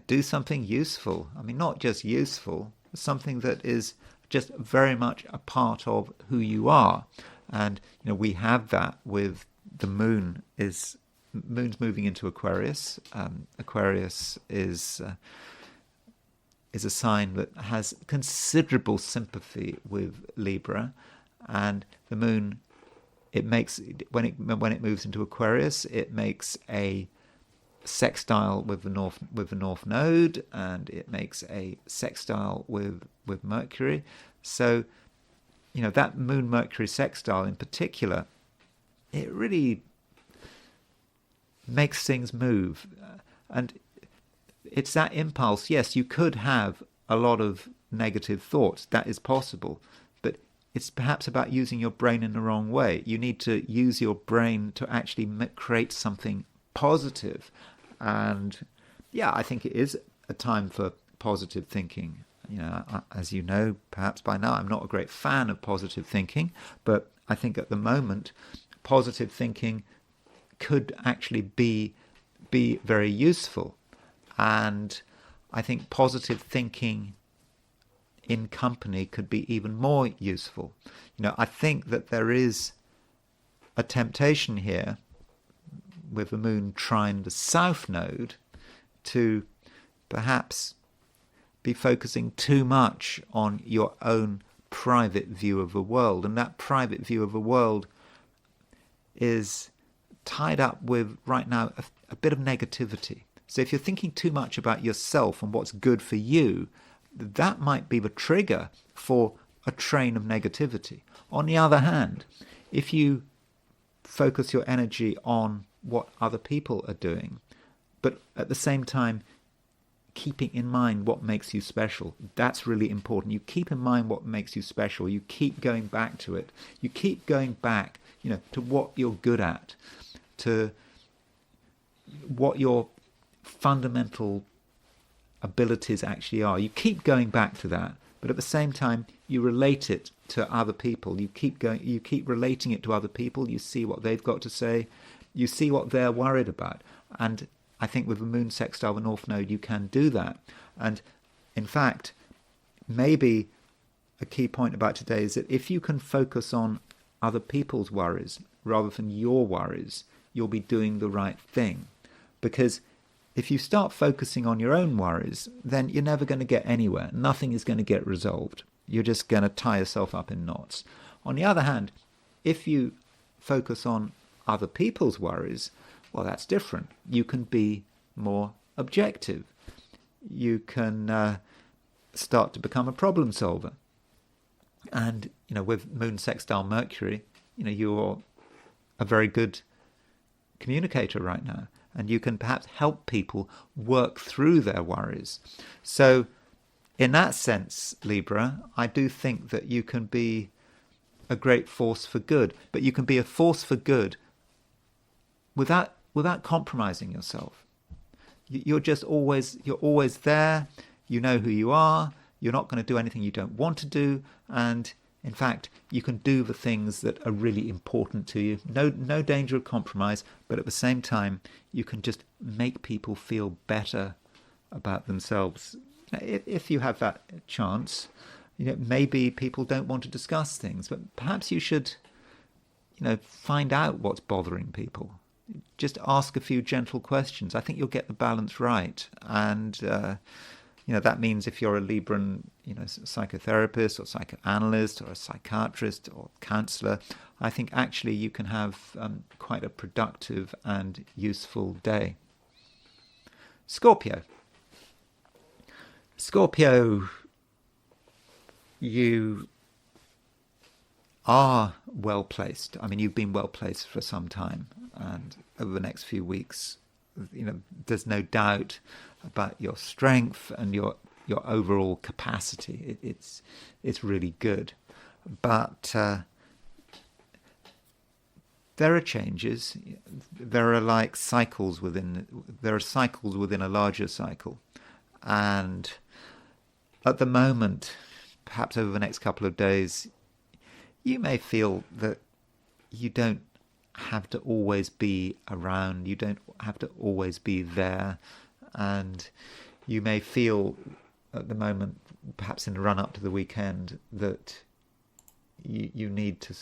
do something useful. I mean, not just useful, something that is just very much a part of who you are. And we have that with the moon's moving into Aquarius. Aquarius is a sign that has considerable sympathy with Libra, and the moon, it makes, when it moves into Aquarius, it makes a sextile with the north node, and it makes a sextile with Mercury. So that moon Mercury sextile in particular, it really makes things move. And it's that impulse. Yes, you could have a lot of negative thoughts. That is possible. But it's perhaps about using your brain in the wrong way. You need to use your brain to actually create something positive. And yeah, I think it is a time for positive thinking. As you know, perhaps by now, I'm not a great fan of positive thinking, but I think at the moment, positive thinking could actually be very useful. And I think positive thinking in company could be even more useful. I think that there is a temptation here with the moon trine the south node to perhaps be focusing too much on your own private view of the world. And that private view of the world is tied up with, right now, a bit of negativity. So if you're thinking too much about yourself and what's good for you, that might be the trigger for a train of negativity. On the other hand, if you focus your energy on what other people are doing, but at the same time keeping in mind what makes you special, that's really important. You keep in mind what makes you special. You keep going back to it. You keep going back, to what you're good at, to what your fundamental abilities actually are. You keep going back to that, but at the same time, you relate it to other people. You keep going. You keep relating it to other people. You see what they've got to say. You see what they're worried about. And I think with the moon sextile the North Node, you can do that. And in fact, maybe a key point about today is that if you can focus on other people's worries rather than your worries, you'll be doing the right thing. Because if you start focusing on your own worries, then you're never going to get anywhere. Nothing is going to get resolved. You're just going to tie yourself up in knots. On the other hand, if you focus on other people's worries, well, that's different. You can be more objective. You can start to become a problem solver. And, with moon sextile Mercury, you're a very good communicator right now. And you can perhaps help people work through their worries. So in that sense, Libra, I do think that you can be a great force for good. But you can be a force for good without compromising yourself. You're always there. You know who you are. You're not going to do anything you don't want to do. And in fact, you can do the things that are really important to you. No danger of compromise, but at the same time, you can just make people feel better about themselves. If you have that chance, maybe people don't want to discuss things, but perhaps you should, find out what's bothering people. Just ask a few gentle questions. I think you'll get the balance right. And that means if you're a Libran, psychotherapist or psychoanalyst or a psychiatrist or counsellor, I think actually you can have quite a productive and useful day. Scorpio. Scorpio, you are well placed. I mean, you've been well placed for some time, and over the next few weeks, there's no doubt about your strength and your overall capacity. It's really good, but there are changes. There are cycles within a larger cycle, and at the moment, perhaps over the next couple of days, you may feel that you don't have to always be around, you don't have to always be there, and you may feel at the moment, perhaps in the run-up to the weekend, that you need to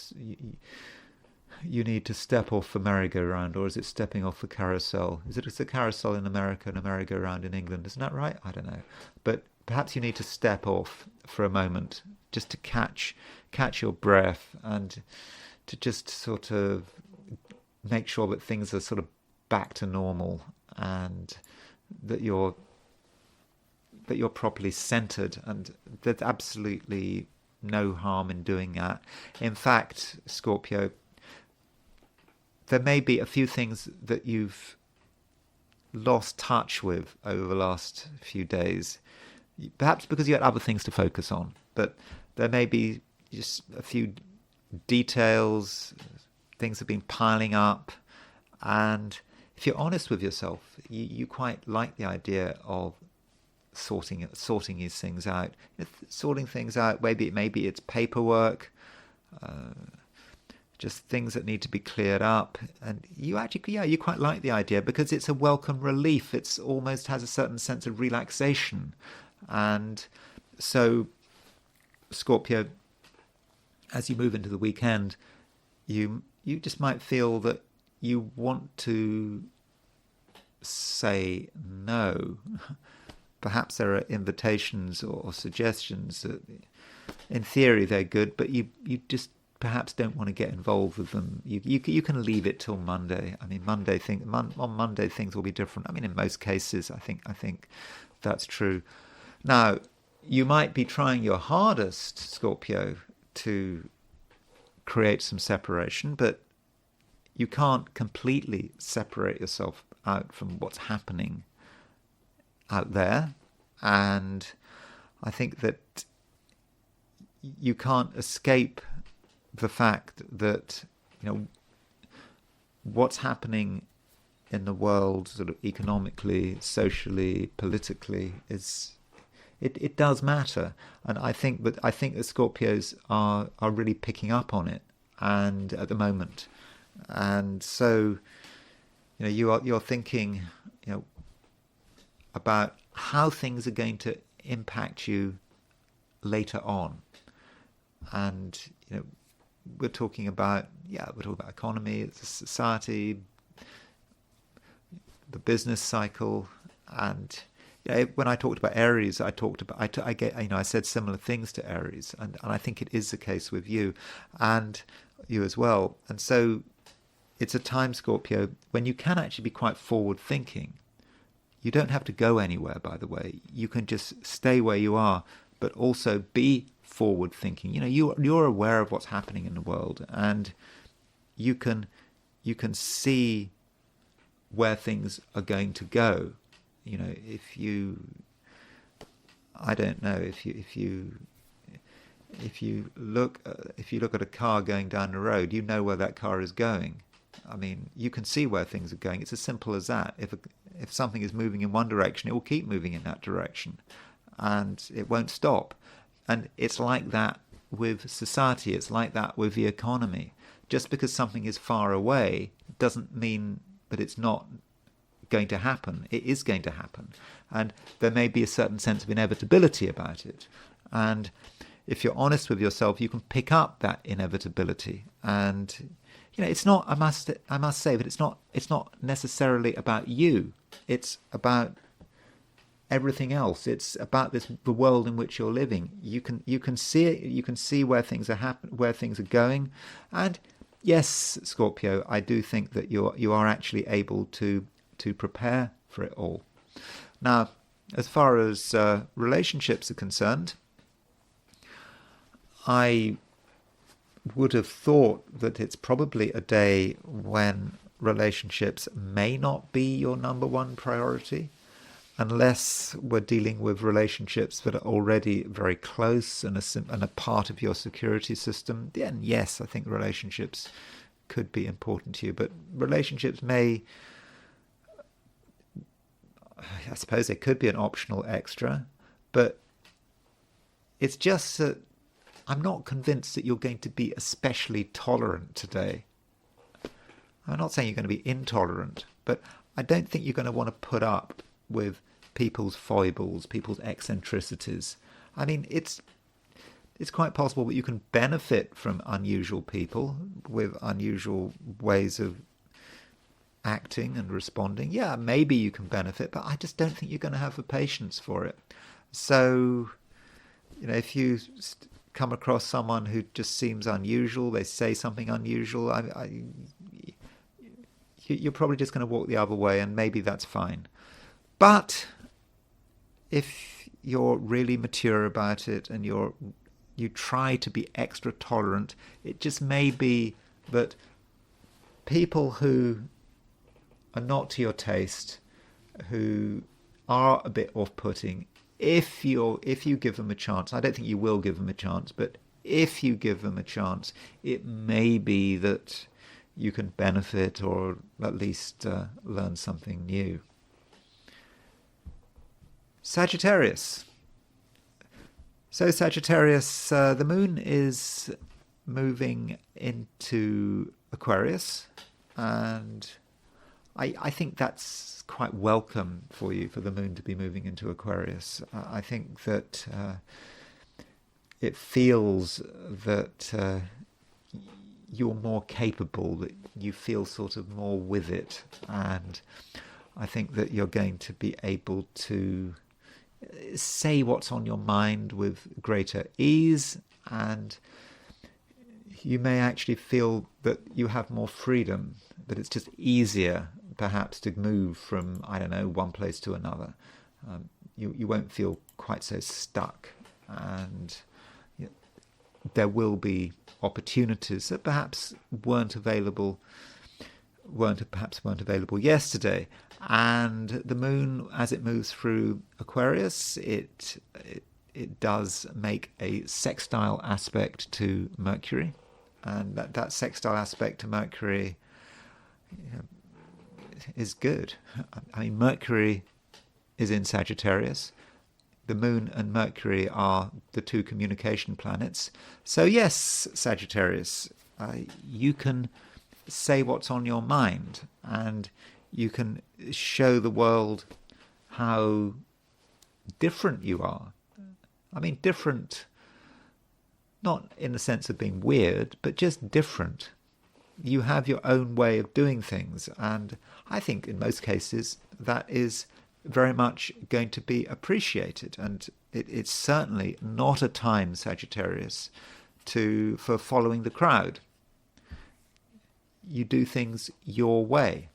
step off the merry-go-round, or is it stepping off the carousel? It's a carousel in America and a merry-go-round in England, isn't that right? I don't know. But perhaps you need to step off for a moment, just to catch your breath and to just sort of make sure that things are sort of back to normal and that you're properly centered, and there's absolutely no harm in doing that. In fact, Scorpio, there may be a few things that you've lost touch with over the last few days, perhaps because you had other things to focus on, but there may be just a few details, things have been piling up, and if you're honest with yourself, you quite like the idea of sorting these things out. Sorting things out, maybe it's paperwork, just things that need to be cleared up, and you quite like the idea because it's a welcome relief. It's almost has a certain sense of relaxation, and so Scorpio, as you move into the weekend, you just might feel that you want to say no. Perhaps there are invitations or suggestions that, in theory, they're good, but you just perhaps don't want to get involved with them. You can leave it till Monday. I mean, on Monday things will be different. I mean, in most cases, I think that's true. Now, you might be trying your hardest, Scorpio, to create some separation, but you can't completely separate yourself out from what's happening out there. And I think that you can't escape the fact that what's happening in the world, sort of economically, socially, politically, is it does matter, and I think that Scorpios are really picking up on it, and at the moment, and so you're thinking about how things are going to impact you later on, and we're talking about economy, society, the business cycle, and when I talked about Aries, I said similar things to Aries, and I think it is the case with you, and you as well. And so it's a time, Scorpio, when you can actually be quite forward thinking. You don't have to go anywhere, by the way. You can just stay where you are, but also be forward thinking. You're aware of what's happening in the world, and you can see where things are going to go. If you look at a car going down the road, you know where that car is going. I mean, you can see where things are going. It's as simple as that. If something is moving in one direction, it will keep moving in that direction, and it won't stop. And it's like that with society. It's like that with the economy. Just because something is far away doesn't mean that it's not going to happen. It is going to happen, and there may be a certain sense of inevitability about it. And if you're honest with yourself, you can pick up that inevitability. And it's not. I must say that it's not necessarily about you. It's about everything else. It's about the world in which you're living. You can see it. You can see where things are where things are going. And yes, Scorpio, I do think that you are actually able to prepare for it all. Now, as far as relationships are concerned, I would have thought that it's probably a day when relationships may not be your number one priority, unless we're dealing with relationships that are already very close and a part of your security system. Then yes, I think relationships could be important to you, but relationships may, I suppose, they could be an optional extra, but it's just that I'm not convinced that you're going to be especially tolerant today. I'm not saying you're going to be intolerant, but I don't think you're going to want to put up with people's foibles, people's eccentricities. I mean, it's quite possible that you can benefit from unusual people with unusual ways of acting and responding. Yeah, maybe you can benefit, but I just don't think you're going to have the patience for it. So, if you come across someone who just seems unusual, they say something unusual, you're probably just going to walk the other way, and maybe that's fine. But if you're really mature about it and you try to be extra tolerant, it just may be that people who are not to your taste, who are a bit off-putting, if you give them a chance, I don't think you will give them a chance, but if you give them a chance, it may be that you can benefit or at least learn something new. Sagittarius. So Sagittarius, the moon is moving into Aquarius, and I think that's quite welcome for you, for the moon to be moving into Aquarius. I think that it feels that you're more capable, that you feel sort of more with it, and I think that you're going to be able to say what's on your mind with greater ease, and you may actually feel that you have more freedom, that it's just easier perhaps to move from, I don't know, one place to another. You won't feel quite so stuck, and there will be opportunities that perhaps weren't available yesterday. And the moon, as it moves through Aquarius, it does make a sextile aspect to Mercury, and that sextile aspect to Mercury is good. I mean, Mercury is in Sagittarius. the Moon and Mercury are the two communication planets. So yes, Sagittarius, you can say what's on your mind, and you can show the world how different you are. I mean, different, not in the sense of being weird, but just different. You have your own way of doing things, and I think in most cases that is very much going to be appreciated. And it's certainly not a time, Sagittarius, for following the crowd. You do things your way,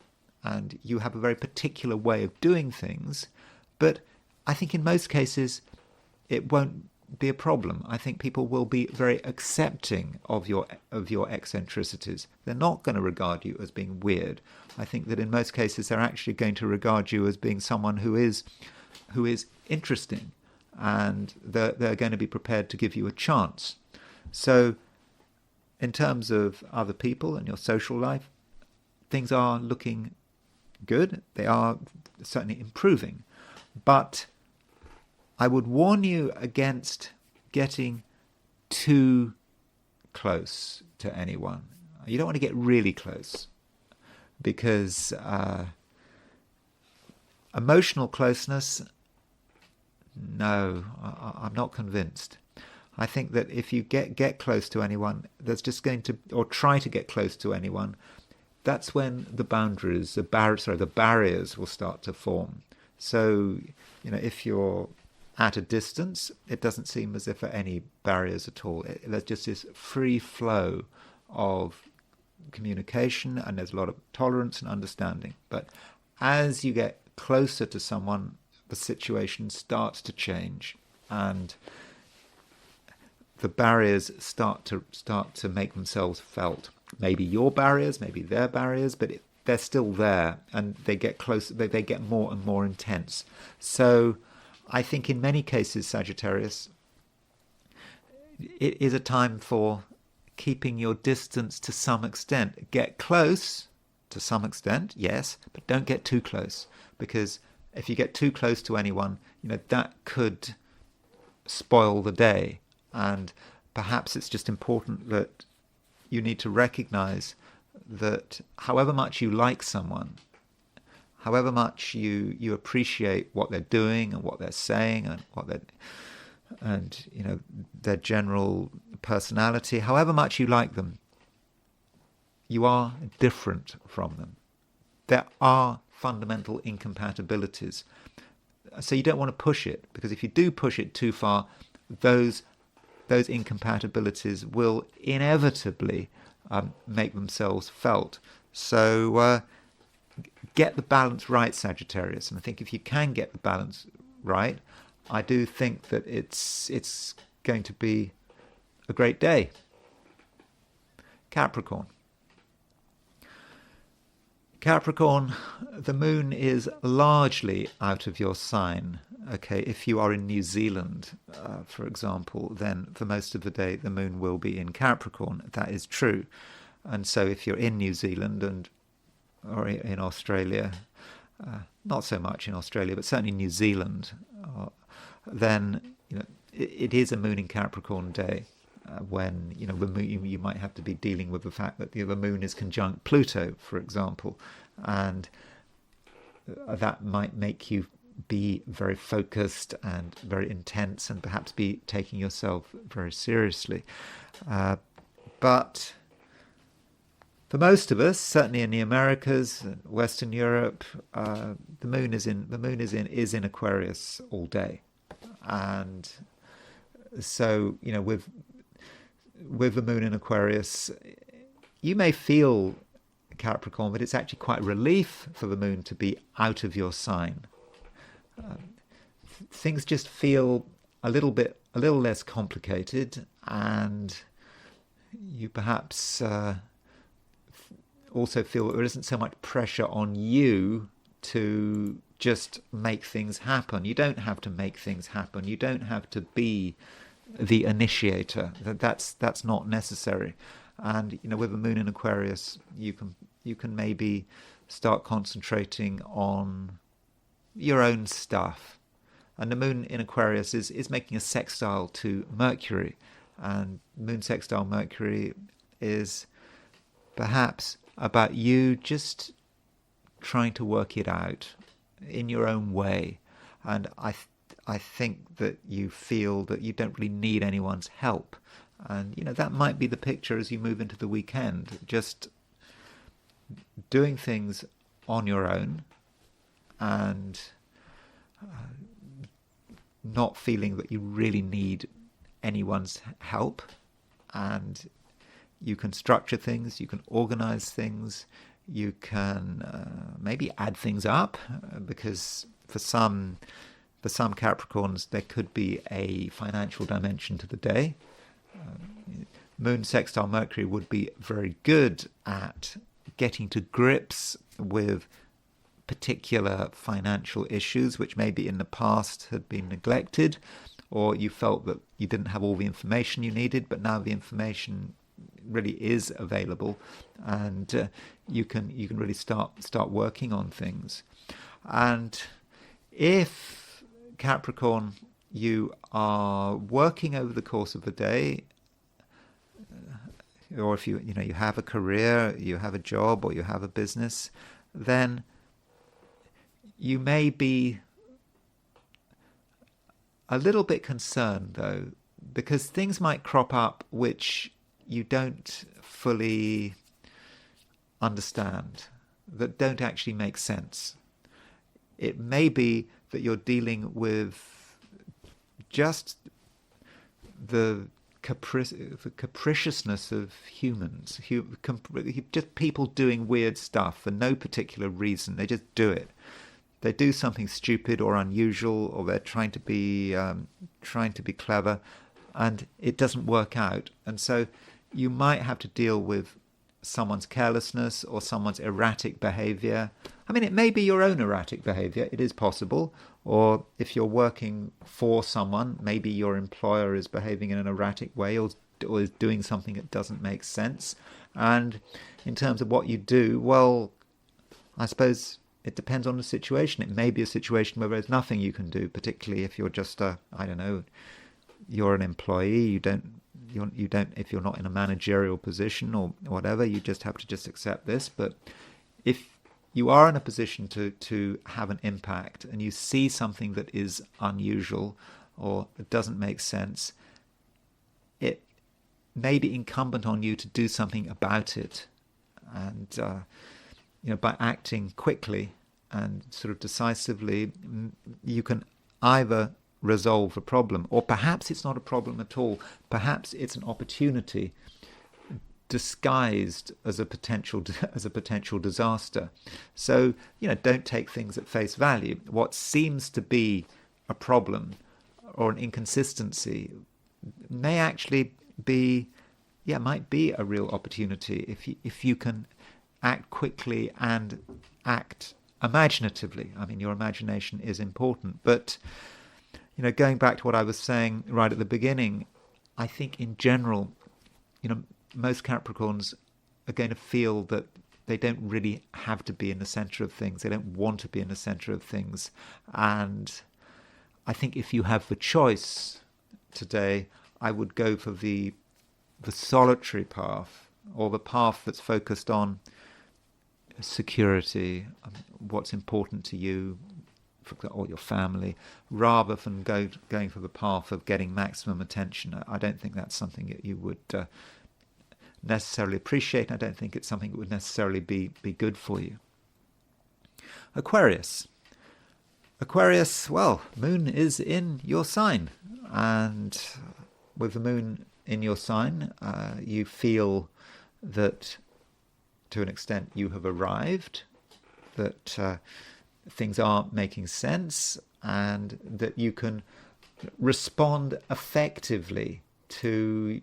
and you have a very particular way of doing things, but I think in most cases it won't be a problem. I think people will be very accepting of your eccentricities. They're not going to regard you as being weird. I think that in most cases they're actually going to regard you as being someone who is interesting, and they're going to be prepared to give you a chance. So in terms of other people and your social life, things are looking good. They are certainly improving. But I would warn you against getting too close to anyone. You don't want to get really close, because emotional closeness, no, I'm not convinced. I think that if you get close to anyone, that's just going to, or try to get close to anyone, that's when the barriers will start to form. So, if you're at a distance, it doesn't seem as if there are any barriers at all. There's just this free flow of communication, and there's a lot of tolerance and understanding. But as you get closer to someone, the situation starts to change, and the barriers start to make themselves felt. Maybe your barriers, maybe their barriers, but they're still there, and they get closer. They get more and more intense. So I think in many cases, Sagittarius, it is a time for keeping your distance to some extent. Get close to some extent, yes, but don't get too close, because if you get too close to anyone, that could spoil the day. And perhaps it's just important that you need to recognize that however much you like someone, however much you appreciate what they're doing and what they're saying and their general personality, however much you like them, you are different from them. There are fundamental incompatibilities. So you don't want to push it, because if you do push it too far, those incompatibilities will inevitably make themselves felt. So get the balance right, Sagittarius. And I think if you can get the balance right, I do think that it's going to be a great day. Capricorn, the moon is largely out of your sign. Okay, if you are in New Zealand, for example, then for most of the day the moon will be in Capricorn. That is true. And so if you're in New Zealand or in Australia, not so much in Australia, but certainly New Zealand, then it is a moon in Capricorn day. When the moon, you might have to be dealing with the fact that the moon is conjunct Pluto, for example, and that might make you be very focused and very intense, and perhaps be taking yourself very seriously. But for most of us, certainly in the Americas, Western Europe, the moon is in Aquarius all day, and so with the moon in Aquarius, you may feel Capricorn, but it's actually quite a relief for the moon to be out of your sign. Things just feel a little less complicated, and you perhaps also feel that there isn't so much pressure on you to just make things happen. You don't have to make things happen. You don't have to be the initiator. That's not necessary. And with the moon in Aquarius, you can maybe start concentrating on your own stuff, And the moon in Aquarius is making a sextile to Mercury. And moon sextile Mercury is perhaps about you just trying to work it out in your own way. And I think that you feel that you don't really need anyone's help. And, that might be the picture as you move into the weekend. Just doing things on your own and not feeling that you really need anyone's help. And you can structure things, you can organize things, you can maybe add things up, because for some Capricorns there could be a financial dimension to the day. Moon sextile Mercury would be very good at getting to grips with particular financial issues which maybe in the past had been neglected, or you felt that you didn't have all the information you needed, but now the information really is available, and you can really start working on things. And if Capricorn, you are working over the course of the day, or if you have a career, you have a job, or you have a business, then you may be a little bit concerned, though, because things might crop up which you don't fully understand, that don't actually make sense. It may be that you're dealing with just the capriciousness of humans, just people doing weird stuff for no particular reason. They just do it. They do something stupid or unusual, or they're trying to be clever, and it doesn't work out. And so you might have to deal with someone's carelessness or someone's erratic behavior. I mean, it may be your own erratic behavior. It is possible. Or if you're working for someone, maybe your employer is behaving in an erratic way, or is doing something that doesn't make sense. And in terms of what you do, well, I suppose it depends on the situation. It may be a situation where there's nothing you can do, particularly if you're just you're an employee. You don't, if you're not in a managerial position or whatever, you just have to just accept this. But if you are in a position to have an impact, and you see something that is unusual or that doesn't make sense, it may be incumbent on you to do something about it. And by acting quickly and sort of decisively, you can either resolve a problem, or perhaps it's not a problem at all. Perhaps it's an opportunity disguised as a potential disaster. So don't take things at face value. What seems to be a problem or an inconsistency may actually might be a real opportunity if you can act quickly and act imaginatively. I mean, your imagination is important, but going back to what I was saying right at the beginning, I think in general, most Capricorns are going to feel that they don't really have to be in the center of things. They don't want to be in the center of things. And I think if you have the choice today, I would go for the solitary path, or the path that's focused on security, what's important to you, or your family, rather than going for the path of getting maximum attention. I don't think that's something that you would necessarily appreciate. I don't think it's something that would necessarily be good for you. Aquarius, well, moon is in your sign, and with the moon in your sign, you feel that to an extent you have arrived, that things are making sense, and that you can respond effectively to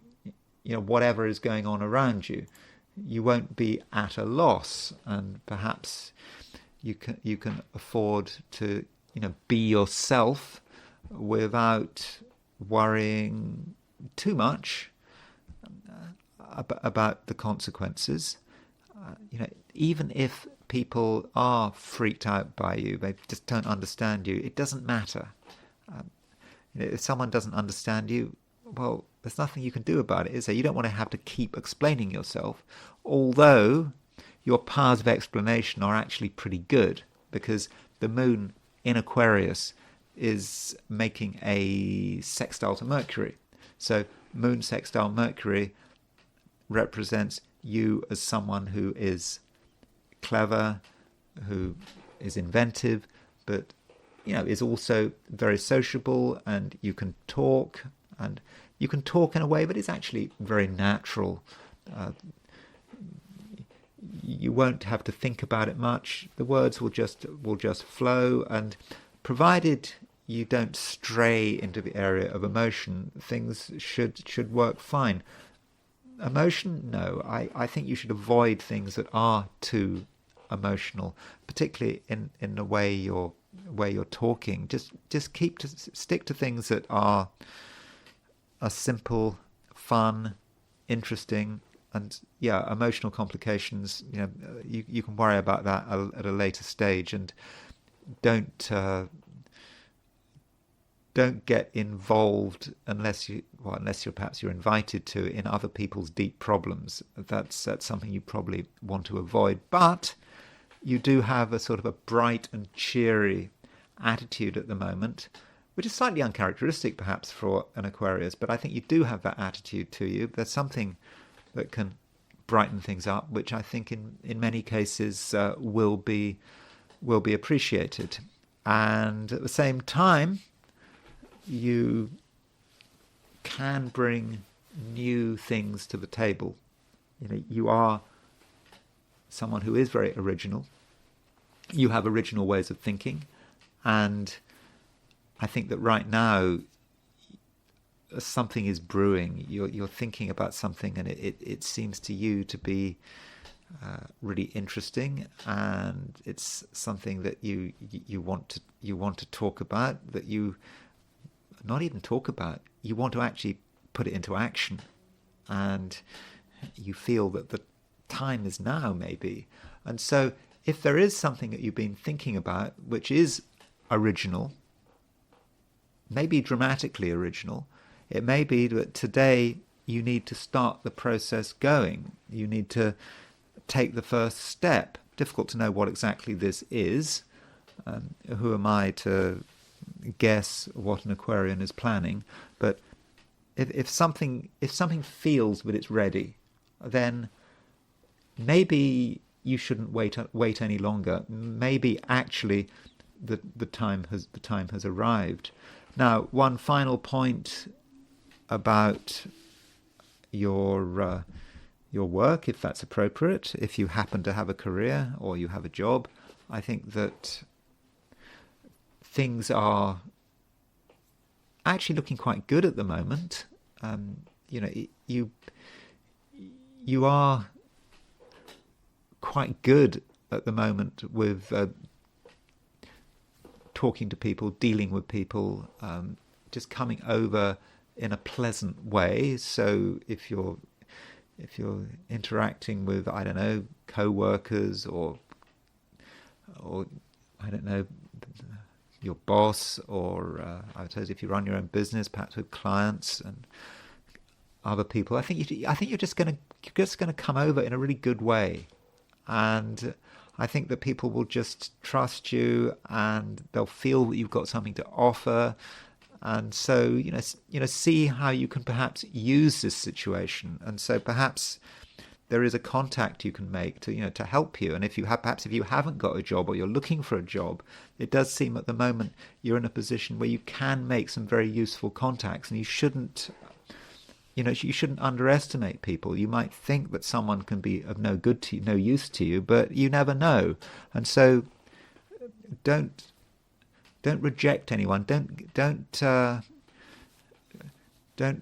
whatever is going on around you. You won't be at a loss, and perhaps you can afford to be yourself without worrying too much about the consequences. Even if people are freaked out by you, they just don't understand you, it doesn't matter. If someone doesn't understand you, well, there's nothing you can do about it, is there? You don't want to have to keep explaining yourself, although your powers of explanation are actually pretty good, because the moon in Aquarius is making a sextile to Mercury. So moon sextile Mercury represents you as someone who is clever, who is inventive, but is also very sociable, and you can talk in a way that is actually very natural. You won't have to think about it much. The words will just flow, and provided you don't stray into the area of emotion, things should work fine. Emotion, no. I think you should avoid things that are too emotional, particularly in the way you're talking. Just stick to things that are simple, fun, interesting, and emotional complications. You can worry about that at a later stage, and don't get involved unless you're perhaps invited to, in other people's deep problems. That's something you probably want to avoid. But you do have a sort of a bright and cheery attitude at the moment, which is slightly uncharacteristic perhaps for an Aquarius, but I think you do have that attitude to you. There's something that can brighten things up, which I think in many cases will be appreciated. And at the same time, you can bring new things to the table. You are someone who is very original. You have original ways of thinking, and I think that right now something is brewing. You're thinking about something, and it seems to you to be really interesting, and it's something that you want to talk about, that you not even talk about, you want to actually put it into action, and you feel that the time is now, maybe. And so if there is something that you've been thinking about which is original, maybe dramatically original, it may be that today you need to start the process going. You need to take the first step. Difficult to know what exactly this is. Who am I to guess what an Aquarian is planning? But if something feels that it's ready, then maybe you shouldn't wait any longer. Maybe actually the time has arrived. Now, one final point about your work, if that's appropriate. If you happen to have a career or you have a job, I think that things are actually looking quite good at the moment. You are quite good at the moment with talking to people, dealing with people, just coming over in a pleasant way. So if you're interacting with, I don't know, co-workers or I don't know, your boss, or I suppose if you run your own business, perhaps with clients and other people, I think you're just going to come over in a really good way, and I think that people will just trust you, and they'll feel that you've got something to offer. And so, see how you can perhaps use this situation. And so perhaps there is a contact you can make to help you. And if you haven't got a job, or you're looking for a job, it does seem at the moment you're in a position where you can make some very useful contacts, and you shouldn't underestimate people. You might think that someone can be of no use to you, but you never know. And so don't reject anyone. Don't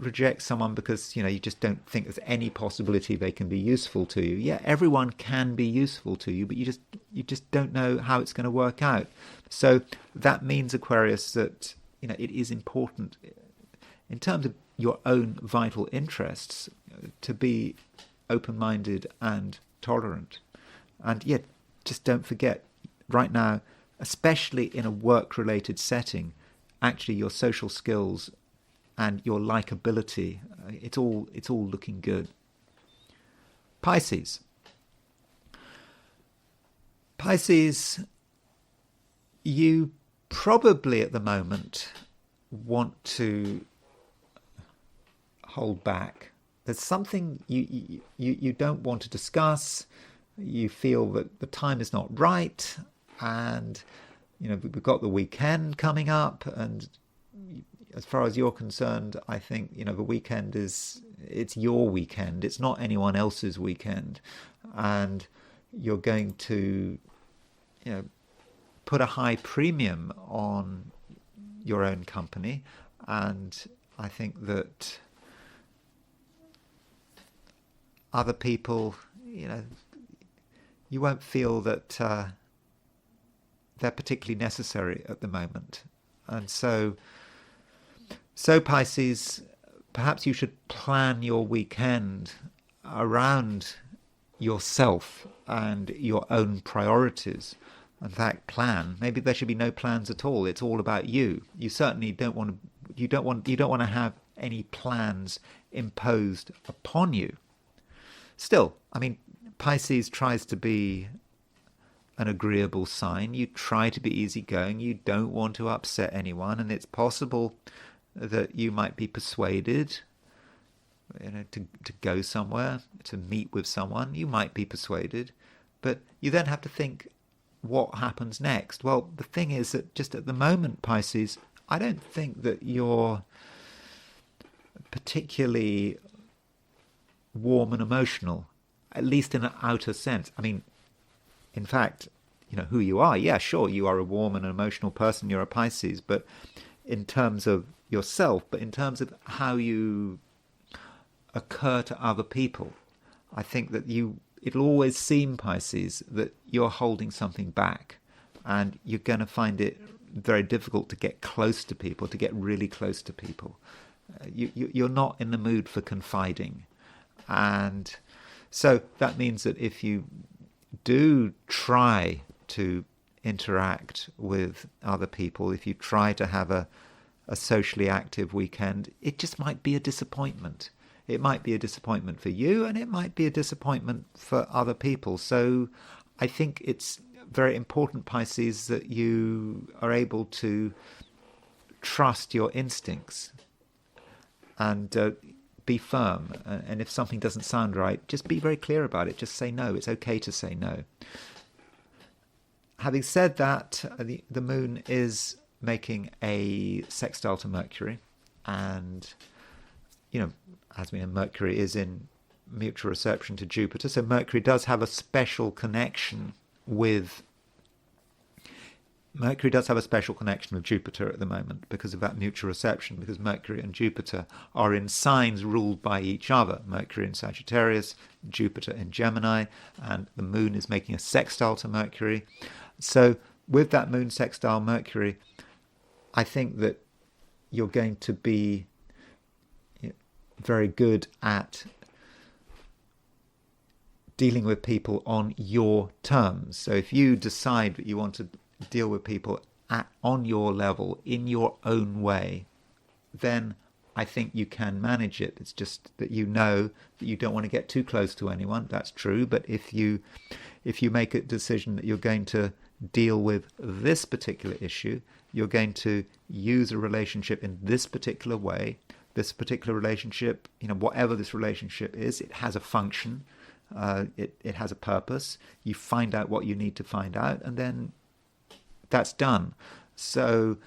reject someone because you just don't think there's any possibility they can be useful to you. Yeah, everyone can be useful to you, but you just don't know how it's going to work out. So that means, Aquarius, that it is important in terms of your own vital interests to be open-minded and tolerant. And just don't forget, right now, especially in a work-related setting, actually your social skills and your likability, it's all looking good. Pisces, you probably at the moment want to hold back. There's something you don't want to discuss. You feel that the time is not right, and we've got the weekend coming up, and as far as you're concerned, I think the weekend it's your weekend. It's not anyone else's weekend, and you're going to put a high premium on your own company. And I think that other people, you won't feel that they're particularly necessary at the moment. And so Pisces, perhaps you should plan your weekend around yourself and your own priorities. In fact, maybe there should be no plans at all. It's all about you. You certainly don't want to have any plans imposed upon you. Still, Pisces tries to be an agreeable sign. You try to be easygoing. You don't want to upset anyone, and it's possible that you might be persuaded to go somewhere, to meet with someone. You might be persuaded, but you then have to think, what happens next? Well, the thing is that just at the moment, Pisces, I don't think that you're particularly warm and emotional, at least in an outer sense. In fact, who you are, yeah, sure, you are a warm and emotional person, you're a Pisces, but in terms of yourself, but in terms of how you occur to other people, I think that it'll always seem, Pisces, that you're holding something back, and you're going to find it very difficult to get close to people, to get really close to people. You're not in the mood for confiding. And so that means that if you do try to interact with other people, if you try to have a socially active weekend, it just might be a disappointment. It might be a disappointment for you, and it might be a disappointment for other people. So I think it's very important, Pisces, that you are able to trust your instincts and be firm. And if something doesn't sound right, just be very clear about it. Just say no. It's okay to say no. Having said that, the moon is making a sextile to Mercury, and as we know, Mercury is in mutual reception to Jupiter, so Mercury does have a special connection with Jupiter at the moment because of that mutual reception, because Mercury and Jupiter are in signs ruled by each other. Mercury in Sagittarius, Jupiter in Gemini, and the moon is making a sextile to Mercury. So with that moon sextile Mercury, I think that you're going to be very good at dealing with people on your terms. So if you decide that you want to deal with people on your level, in your own way, then I think you can manage it. It's just that you know that you don't want to get too close to anyone. That's true. But if you make a decision that you're going to deal with this particular issue, you're going to use a relationship in this particular way, this particular relationship, whatever this relationship is, it has a function, it has a purpose. You find out what you need to find out, and then that's done. So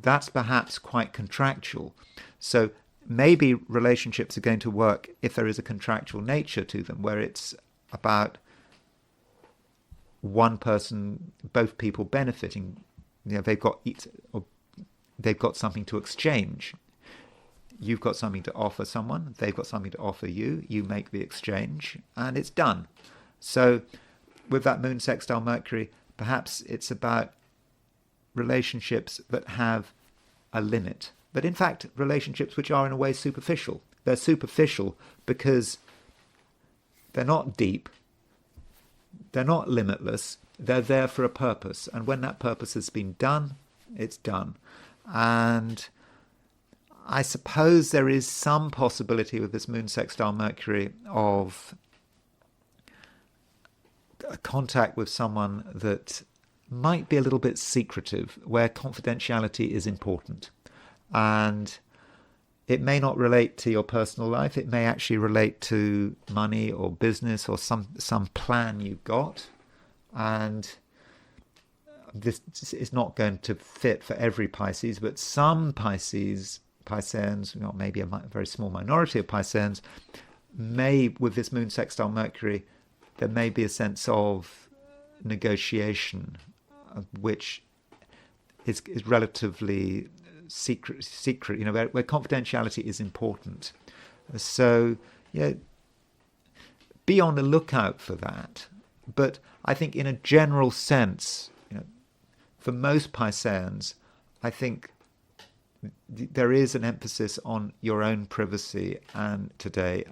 that's perhaps quite contractual. So maybe relationships are going to work if there is a contractual nature to them, where it's about one person, both people benefiting. They've got something to exchange. You've got something to offer someone, they've got something to offer you, you make the exchange, and it's done. So with that moon sextile Mercury, perhaps it's about relationships that have a limit. But in fact, relationships which are in a way superficial. They're superficial because they're not deep, they're not limitless, they're there for a purpose. And when that purpose has been done, It's done. And I suppose there is some possibility with this moon sextile Mercury of a contact with someone that might be a little bit secretive, where confidentiality is important. And it may not relate to your personal life. It may actually relate to money or business or some plan you've got. And this is not going to fit for every Pisces, but some Pisceans, maybe a very small minority of Pisceans, may, with this moon sextile Mercury, there may be a sense of negotiation, which is relatively secret, where confidentiality is important. So, be on the lookout for that. But I think in a general sense, for most Pisceans, I think there is an emphasis on your own privacy and today,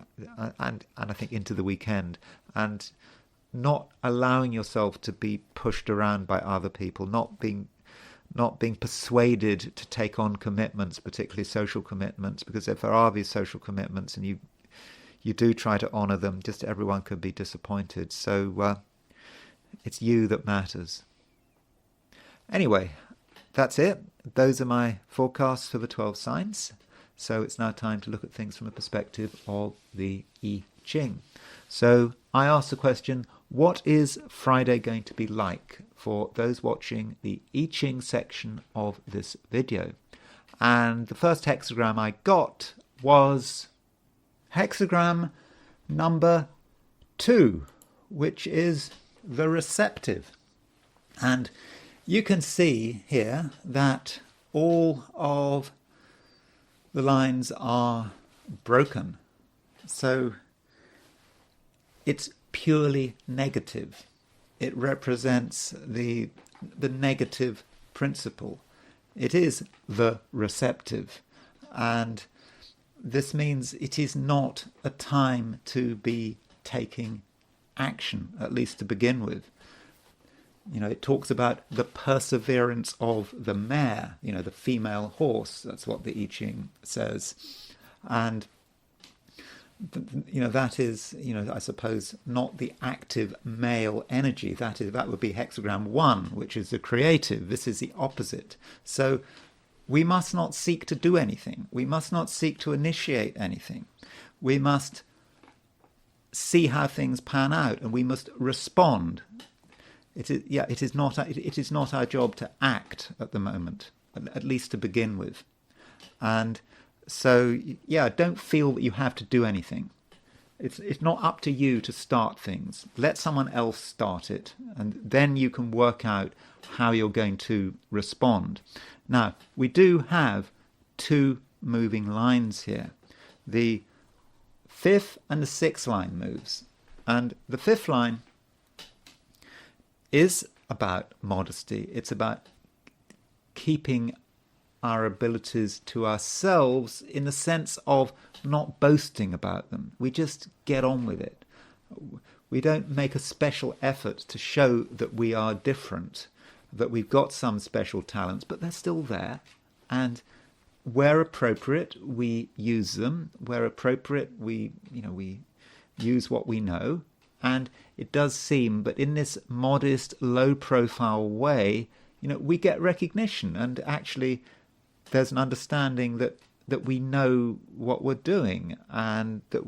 and I think into the weekend, and not allowing yourself to be pushed around by other people, not being persuaded to take on commitments, particularly social commitments, because if there are these social commitments and you do try to honour them, just everyone could be disappointed. So it's you that matters. Anyway, that's it. Those are my forecasts for the 12 signs. So it's now time to look at things from the perspective of the I Ching. So I asked the question, what is Friday going to be like for those watching the I Ching section of this video? And the first hexagram I got was hexagram number 2, which is the receptive. And you can see here that all of the lines are broken. So it's purely negative. It represents the negative principle. It is the receptive. And this means it is not a time to be taking action, at least to begin with. It talks about the perseverance of the mare, the female horse. That's what the I Ching says. And, that is, I suppose, not the active male energy. That would be hexagram 1, which is the creative. This is the opposite. So we must not seek to do anything. We must not seek to initiate anything. We must see how things pan out, and we must respond. It is not our job to act at the moment, at least to begin with. And so, don't feel that you have to do anything. It's not up to you to start things. Let someone else start it, and then you can work out how you're going to respond. Now, we do have 2 moving lines here. The 5th and the 6th line moves. And the 5th line is about modesty. It's about keeping our abilities to ourselves in the sense of not boasting about them. We just get on with it. We don't make a special effort to show that we are different, that we've got some special talents, but they're still there. And where appropriate, we use them. Where appropriate, we use what we know. And it does seem, but in this modest, low-profile way, we get recognition. And actually, there's an understanding that we know what we're doing, and that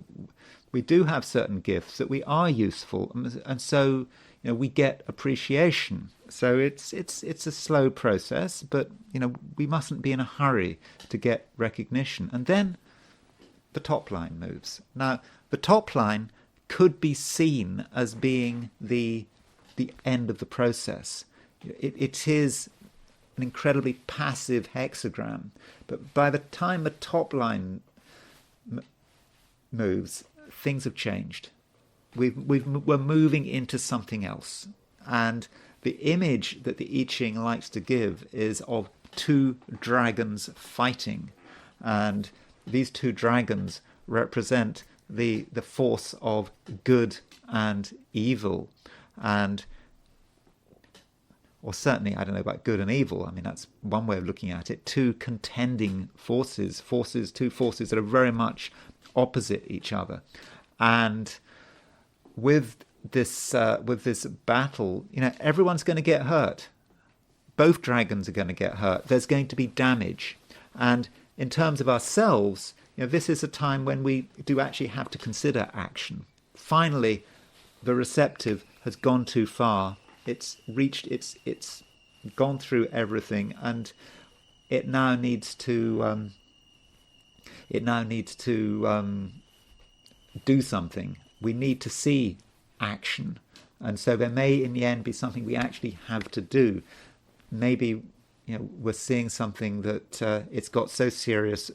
we do have certain gifts, that we are useful, and so we get appreciation. So it's a slow process, but we mustn't be in a hurry to get recognition. And then the top line moves. Now, the top line could be seen as being the end of the process. It is an incredibly passive hexagram, but by the time the top line moves, things have changed. We're moving into something else, and the image that the I Ching likes to give is of 2 dragons fighting, and these 2 dragons represent the force of good and evil. And or certainly, I don't know about good and evil. I mean, that's one way of looking at it. Two contending forces, two forces that are very much opposite each other. And with this battle, everyone's going to get hurt. Both dragons are going to get hurt. There's going to be damage. And in terms of ourselves, this is a time when we do actually have to consider action. Finally, the receptive has gone too far. It's gone through everything, and it now needs to do something. We need to see action, and so there may in the end be something we actually have to do. Maybe we're seeing something that it's got so serious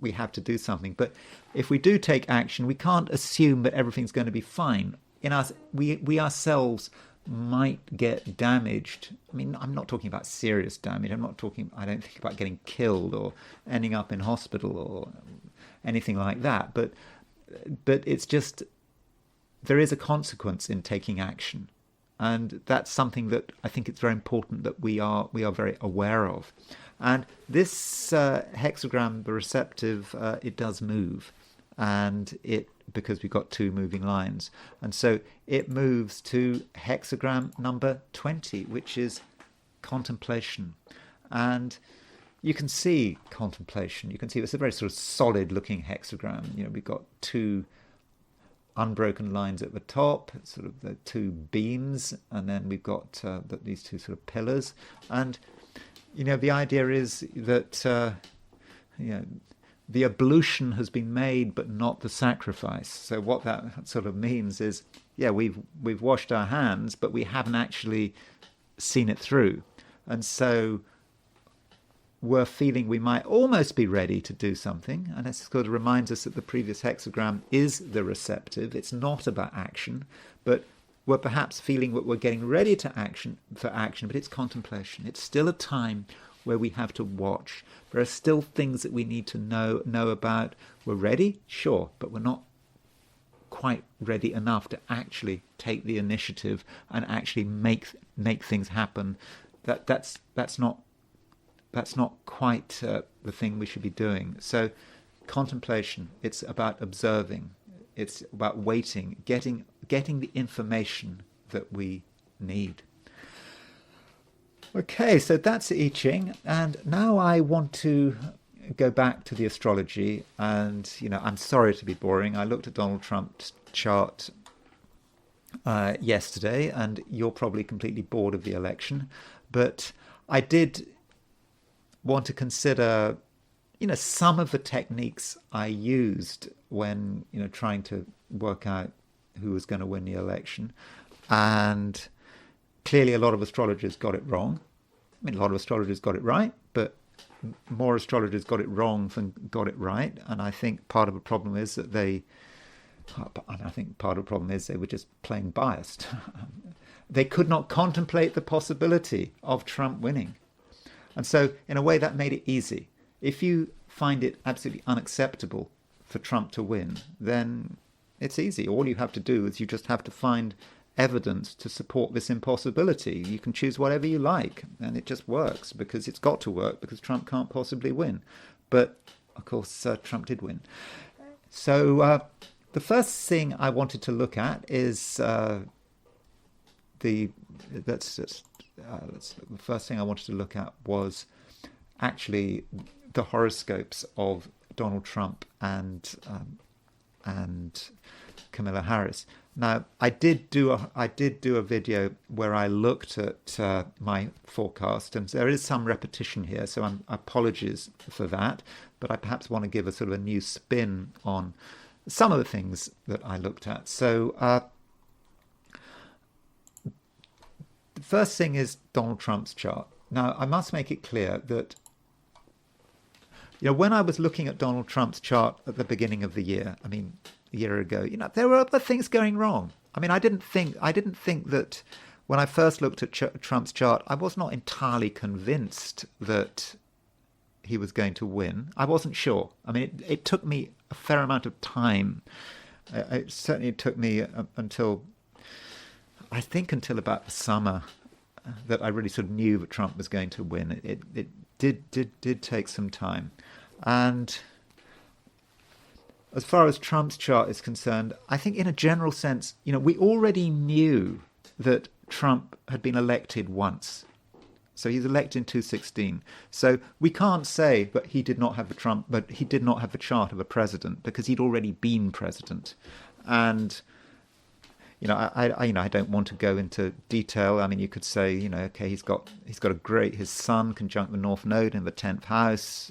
we have to do something. But if we do take action, we can't assume that everything's going to be fine. We ourselves might get damaged. I mean, I'm not talking about serious damage. I don't think about getting killed or ending up in hospital or anything like that. But it's just, there is a consequence in taking action. And that's something that I think it's very important that we are very aware of. And this hexagram, the receptive, it does move. And because we've got two moving lines. And so it moves to hexagram number 20, which is contemplation. And you can see contemplation. You can see it's a very sort of solid looking hexagram. We've got two unbroken lines at the top, sort of the two beams, and then we've got these two sort of pillars. And, the idea is that, the ablution has been made, but not the sacrifice. So what that sort of means is, we've washed our hands, but we haven't actually seen it through. And so we're feeling we might almost be ready to do something. And this sort of reminds us that the previous hexagram is the receptive. It's not about action, but we're perhaps feeling that we're getting ready for action, but it's contemplation. It's still a time where we have to watch. There are still things that we need to know about. We're ready, sure, but we're not quite ready enough to actually take the initiative and actually make things happen. That's not quite the thing we should be doing. So contemplation, it's about observing. It's about waiting, getting the information that we need. Okay, so that's I Ching, and now I want to go back to the astrology. And I'm sorry to be boring. I looked at Donald Trump's chart yesterday, and you're probably completely bored of the election, but I did want to consider some of the techniques I used when trying to work out who was going to win the election. And clearly a lot of astrologers got it wrong. I mean, a lot of astrologers got it right, but more astrologers got it wrong than got it right. And I think part of the problem is that they were just plain biased. They could not contemplate the possibility of Trump winning. And so in a way that made it easy. If you find it absolutely unacceptable for Trump to win, then it's easy. All you have to do is you just have to find evidence to support this impossibility. You can choose whatever you like, and it just works because it's got to work, because Trump can't possibly win. But of course, Trump did win. So the first thing I wanted to look at is the first thing I wanted to look at was actually the horoscopes of Donald Trump and Kamala Harris. Now, I did do a video where I looked at my forecast, and there is some repetition here, so apologies for that. But I perhaps want to give a sort of a new spin on some of the things that I looked at. So the first thing is Donald Trump's chart. Now, I must make it clear that when I was looking at Donald Trump's chart at the beginning of the year, a year ago, there were other things going wrong. I didn't think that when I first looked at Trump's chart, I was not entirely convinced that he was going to win. I wasn't sure. It took me a fair amount of time. It certainly took me until about the summer that I really sort of knew that Trump was going to win. It did take some time. And as far as Trump's chart is concerned, I think in a general sense, we already knew that Trump had been elected once. So he's elected in 2016. So we can't say that he did not have the chart of a president, because he'd already been president. And I don't want to go into detail. I mean, you could say, okay, he's got his Sun conjunct the North Node in the 10th house.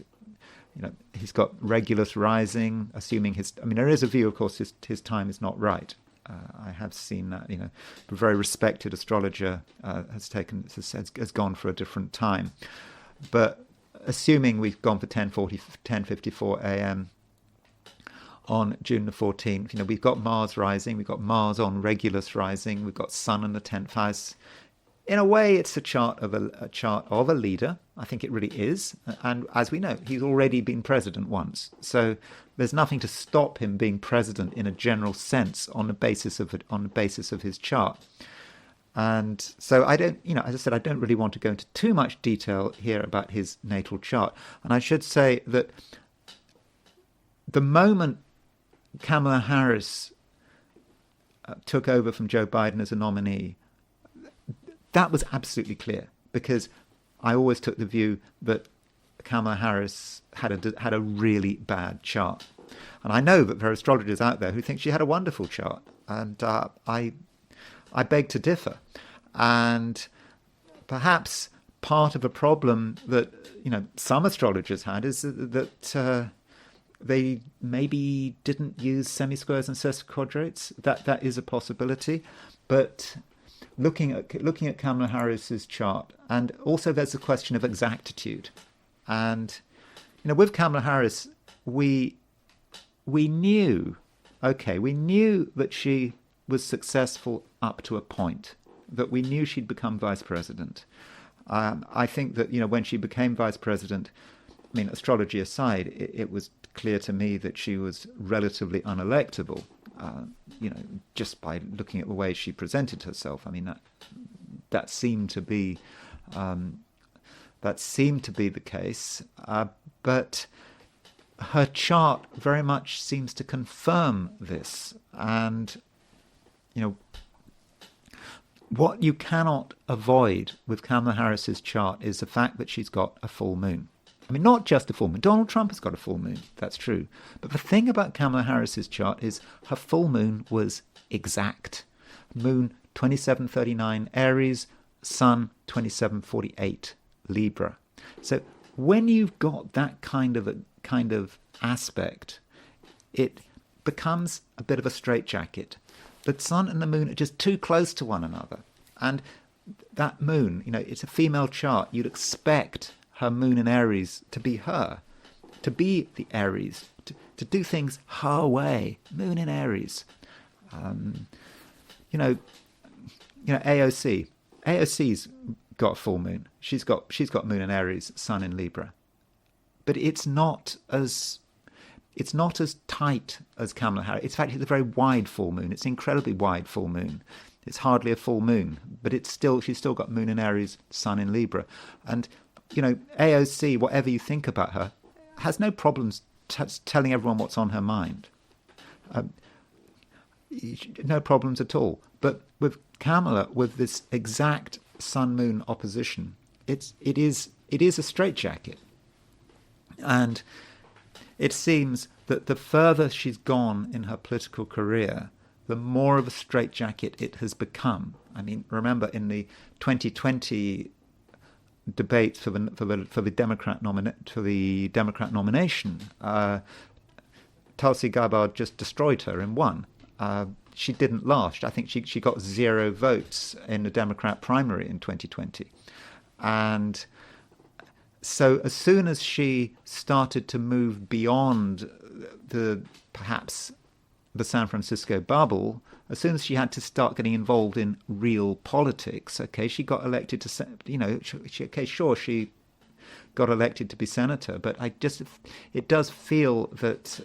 He's got Regulus rising, assuming there is a view, of course, his time is not right. I have seen that, a very respected astrologer has gone for a different time. But assuming we've gone for 10:54 a.m. on June the 14th, we've got Mars rising, we've got Mars on Regulus rising, we've got Sun in the 10th house. In a way, it's a chart of a leader. I think it really is. And as we know, he's already been president once. So there's nothing to stop him being president in a general sense on the basis of his chart. And so I don't, as I said, I don't really want to go into too much detail here about his natal chart. And I should say that the moment Kamala Harris took over from Joe Biden as a nominee, that was absolutely clear, because I always took the view that Kamala Harris had a really bad chart. And I know that there are astrologers out there who think she had a wonderful chart, and I beg to differ. And perhaps part of a problem that some astrologers had is that they maybe didn't use semi-squares and sesquiquadrates. That is a possibility, but looking at Kamala Harris's chart, and also there's the question of exactitude. And with Kamala Harris, we knew that she was successful up to a point, that we knew she'd become vice president. I think that when she became vice president, astrology aside, it was clear to me that she was relatively unelectable. Just by looking at the way she presented herself, that seemed to be the case. But her chart very much seems to confirm this. And what you cannot avoid with Kamala Harris's chart is the fact that she's got a full moon. Not just a full moon. Donald Trump has got a full moon, that's true. But the thing about Kamala Harris's chart is her full moon was exact. Moon 2739 Aries, Sun 2748 Libra. So when you've got that kind of aspect, it becomes a bit of a straitjacket. The Sun and the Moon are just too close to one another. And that moon, it's a female chart. You'd expect her moon in Aries to be her, to be the Aries, to do things her way. Moon in Aries. AOC. AOC's got a full moon. She's got moon in Aries, Sun in Libra. But it's not as tight as Kamala Harris. In fact, it's a very wide full moon. It's an incredibly wide full moon. It's hardly a full moon, but she's still got moon in Aries, Sun in Libra. And AOC, whatever you think about her, has no problems telling everyone what's on her mind. No problems at all. But with Kamala, with this exact Sun-Moon opposition, it is a straitjacket. And it seems that the further she's gone in her political career, the more of a straitjacket it has become. Remember in the 2020 debate for the Democrat nomination, Tulsi Gabbard just destroyed her and won. She didn't last. I think she got 0 votes in the Democrat primary in 2020, and so as soon as she started to move beyond perhaps the San Francisco bubble, as soon as she had to start getting involved in real politics, she got elected to, she got elected to be senator, but it does feel that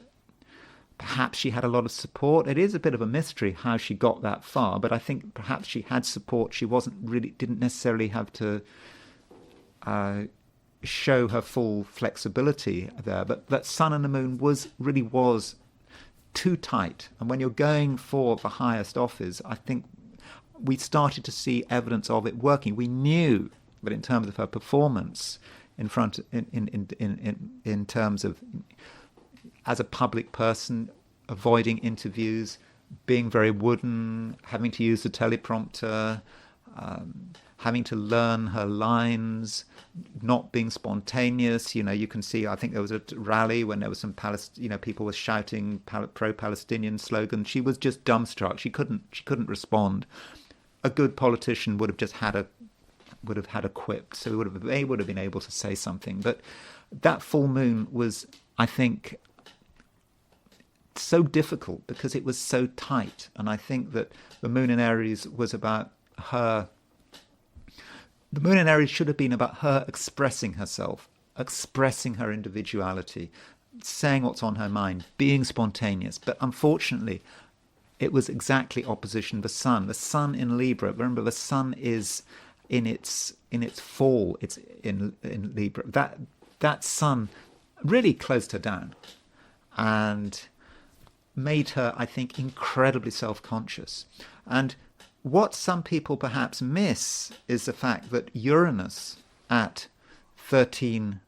Perhaps she had a lot of support. It is a bit of a mystery how she got that far, but I think perhaps she had support. She didn't necessarily have to show her full flexibility there. But that Sun and the Moon was too tight. And when you're going for the highest office, I think we started to see evidence of it working. We knew that in terms of her performance, in terms of as a public person, avoiding interviews, being very wooden, having to use the teleprompter, having to learn her lines, not being spontaneous. You can see, I think there was a rally when there was some people were shouting pro-Palestinian slogans. She was just dumbstruck. She couldn't respond. A good politician would have had a quip, so he would have been able to say something. But that full moon was, I think, so difficult because it was so tight. And I think that the moon in Aries was about her. The moon in Aries should have been about her expressing herself, expressing her individuality, saying what's on her mind, being spontaneous. But unfortunately, it was exactly opposition. The Sun in Libra. Remember, the Sun is in its fall. It's in Libra. That Sun really closed her down and made her, I think, incredibly self-conscious. And what some people perhaps miss is the fact that Uranus at 13-15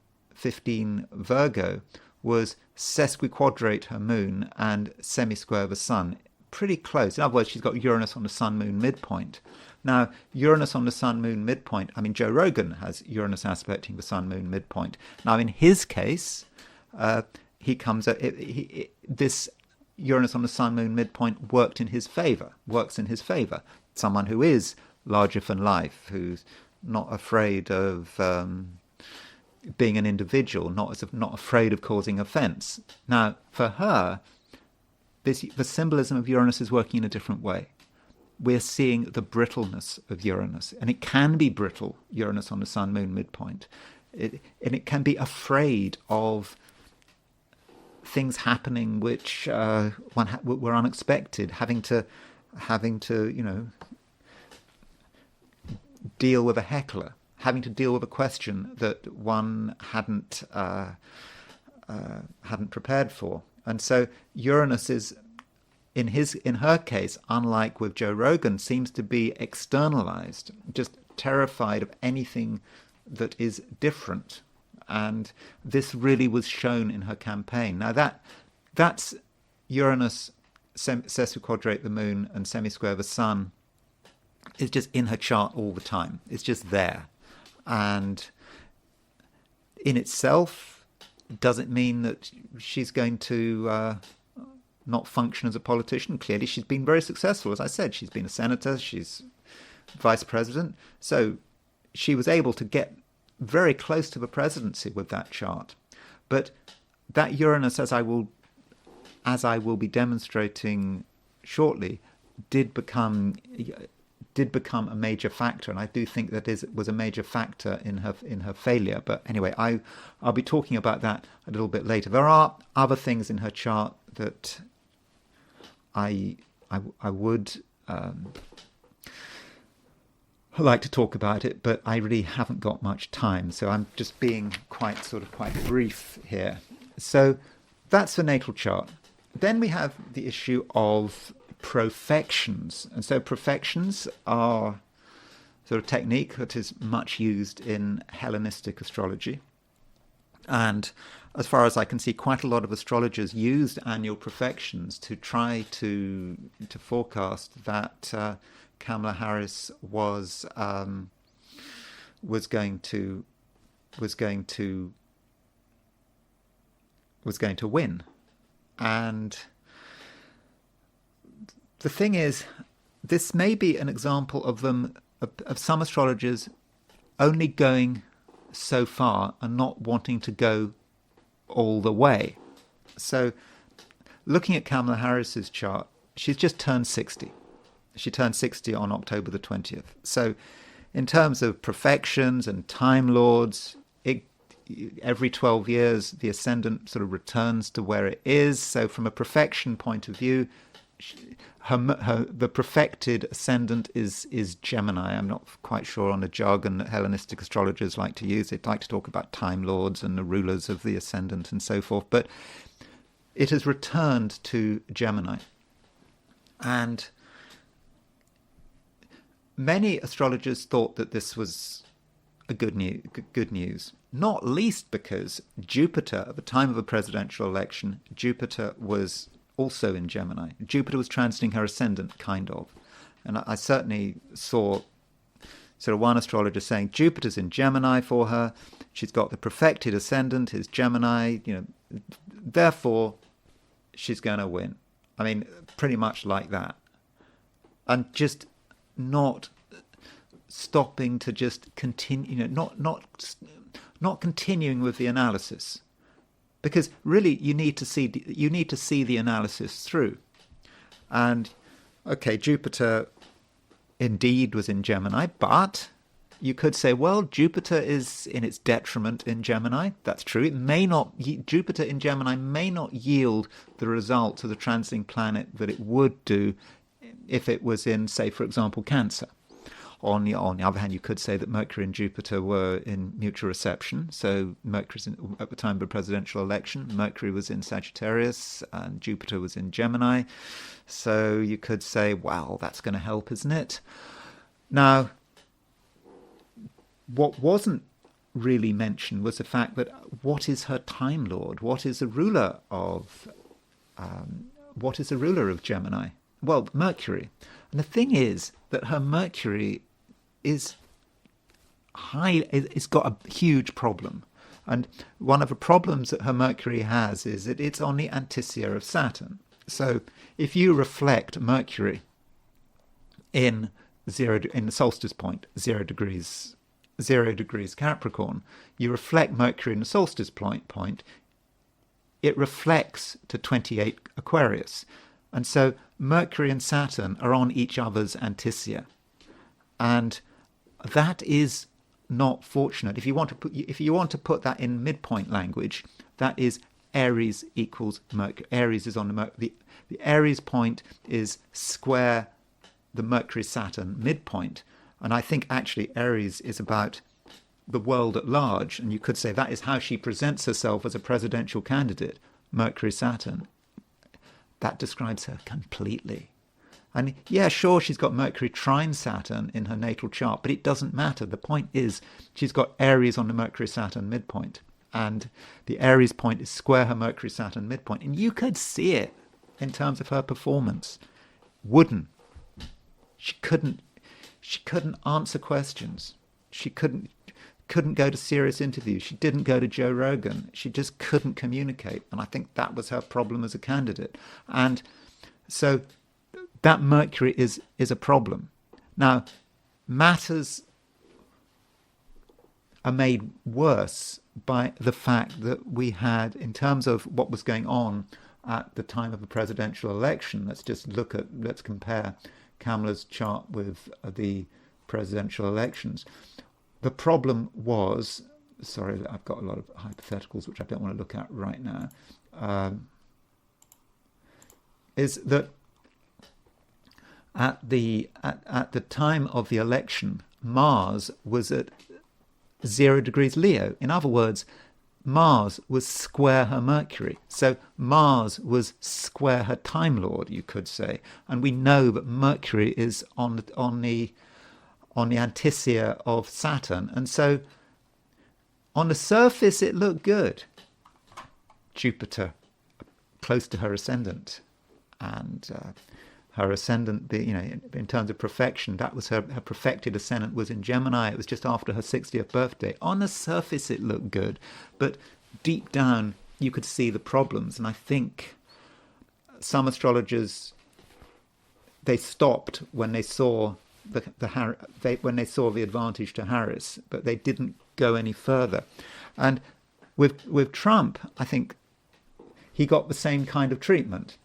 Virgo was sesquiquadrate her moon and semi-square the Sun. Pretty close. In other words, she's got Uranus on the Sun-Moon midpoint. Now, Uranus on the Sun-Moon midpoint, Joe Rogan has Uranus aspecting the Sun-Moon midpoint. Now, in his case, this Uranus on the Sun-Moon midpoint works in his favour. Someone who is larger than life, who's not afraid of being an individual, not afraid of causing offence. Now, for her, the symbolism of Uranus is working in a different way. We're seeing the brittleness of Uranus, and it can be brittle, Uranus on the Sun-Moon midpoint. And it can be afraid of things happening which were unexpected, having to deal with a heckler, having to deal with a question that one hadn't prepared for. And so Uranus is, in her case, unlike with Joe Rogan, seems to be externalized, just terrified of anything that is different. And this really was shown in her campaign. Now that's Uranus sesquiquadrate the moon and semi-square the Sun is just in her chart all the time. It's just there. And in itself, does it mean that she's going to not function as a politician? Clearly, she's been very successful. As I said, she's been a senator, she's vice president. So she was able to get very close to the presidency with that chart. But that Uranus, as I will be demonstrating shortly, did become a major factor, and I do think that was a major factor in her failure. But anyway, I'll be talking about that a little bit later. There are other things in her chart that I would like to talk about it, but I really haven't got much time, so I'm just being quite brief here. So that's the natal chart. Then we have the issue of profections. And so profections are sort of technique that is much used in Hellenistic astrology. And as far as I can see, quite a lot of astrologers used annual profections to try to forecast that Kamala Harris was going to win. And the thing is, this may be an example of some astrologers only going so far and not wanting to go all the way. So looking at Kamala Harris's chart, she's just turned 60. She turned 60 on October the 20th. So in terms of profections and Time Lords, every 12 years, the ascendant sort of returns to where it is. So from a profection point of view, the perfected ascendant is Gemini. I'm not quite sure on the jargon that Hellenistic astrologers like to use. They'd like to talk about time lords and the rulers of the ascendant and so forth. But it has returned to Gemini. And many astrologers thought that this was a good news, not least because Jupiter, at the time of a presidential election, Jupiter was also in Gemini. Jupiter was transiting her ascendant, kind of. And I certainly saw sort of one astrologer saying Jupiter's in Gemini for her. She's got the perfected ascendant, is Gemini, therefore she's going to win. I mean, pretty much like that. And just not stopping to just continue, not continuing with the analysis. Because really, you need to see the analysis through. And okay, Jupiter indeed was in Gemini, but you could say, well, Jupiter is in its detriment in Gemini. That's true. It may not. Jupiter in Gemini may not yield the results of the transiting planet that it would do if it was in, say, for example, Cancer. On the other hand, you could say that Mercury and Jupiter were in mutual reception. So Mercury's at the time of the presidential election, Mercury was in Sagittarius and Jupiter was in Gemini. So you could say, well, that's going to help, isn't it? Now, what wasn't really mentioned was the fact that what is her Time Lord? What is the ruler of Gemini? Well, Mercury. And the thing is that her Mercury is it's got a huge problem. And one of the problems that her Mercury has is that it's on the antisia of Saturn. So if you reflect Mercury in the solstice point, 0 degrees Capricorn, you reflect Mercury in the solstice point, it reflects to 28 Aquarius. And so Mercury and Saturn are on each other's antisia. And that is not fortunate. If you want to put that in midpoint language, that is Aries equals Mercury. Aries is on the Mercury. The Aries point is square the Mercury-Saturn midpoint. And I think actually Aries is about the world at large. And you could say that is how she presents herself as a presidential candidate, Mercury-Saturn. That describes her completely. And yeah, sure, she's got Mercury trine Saturn in her natal chart, but it doesn't matter. The point is she's got Aries on the Mercury-Saturn midpoint. And the Aries point is square her Mercury-Saturn midpoint. And you could see it in terms of her performance. Wooden. She couldn't answer questions. She couldn't go to serious interviews. She didn't go to Joe Rogan. She just couldn't communicate. And I think that was her problem as a candidate. And so that Mercury is a problem. Now, matters are made worse by the fact that we had, in terms of what was going on at the time of the presidential election, let's compare Kamala's chart with the presidential elections. The problem was, sorry, I've got a lot of hypotheticals which I don't want to look at right now, is that at the time of the election, Mars was at 0 degrees Leo. In other words, Mars was square her Mercury. So Mars was square her Time Lord, you could say. And we know that Mercury is on the antisia of Saturn. And so on the surface, it looked good. Jupiter close to her ascendant. And her ascendant, in terms of perfection, that was her perfected ascendant was in Gemini. It was just after her 60th birthday. On the surface, it looked good. But deep down, you could see the problems. And I think some astrologers, they stopped when they saw when they saw the advantage to Harris, but they didn't go any further. And with Trump, I think he got the same kind of treatment.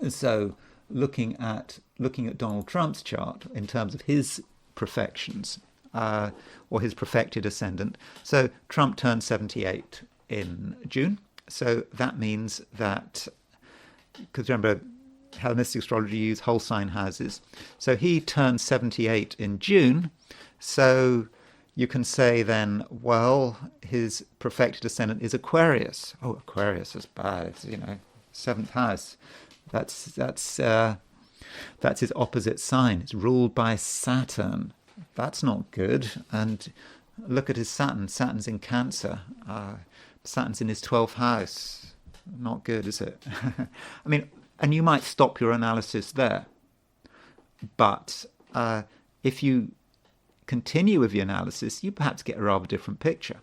And so looking at Donald Trump's chart in terms of his perfections, or his profected ascendant. So Trump turned 78 in June. So that means that, because remember, Hellenistic astrology used whole sign houses. So he turned 78 in June. So you can say then, well, his profected ascendant is Aquarius. Oh, Aquarius is bad. It's, seventh house. That's his opposite sign. It's ruled by Saturn. That's not good. And look at his Saturn. Saturn's in Cancer. Saturn's in his 12th house. Not good, is it? I mean, and you might stop your analysis there. But if you continue with your analysis, you perhaps get a rather different picture.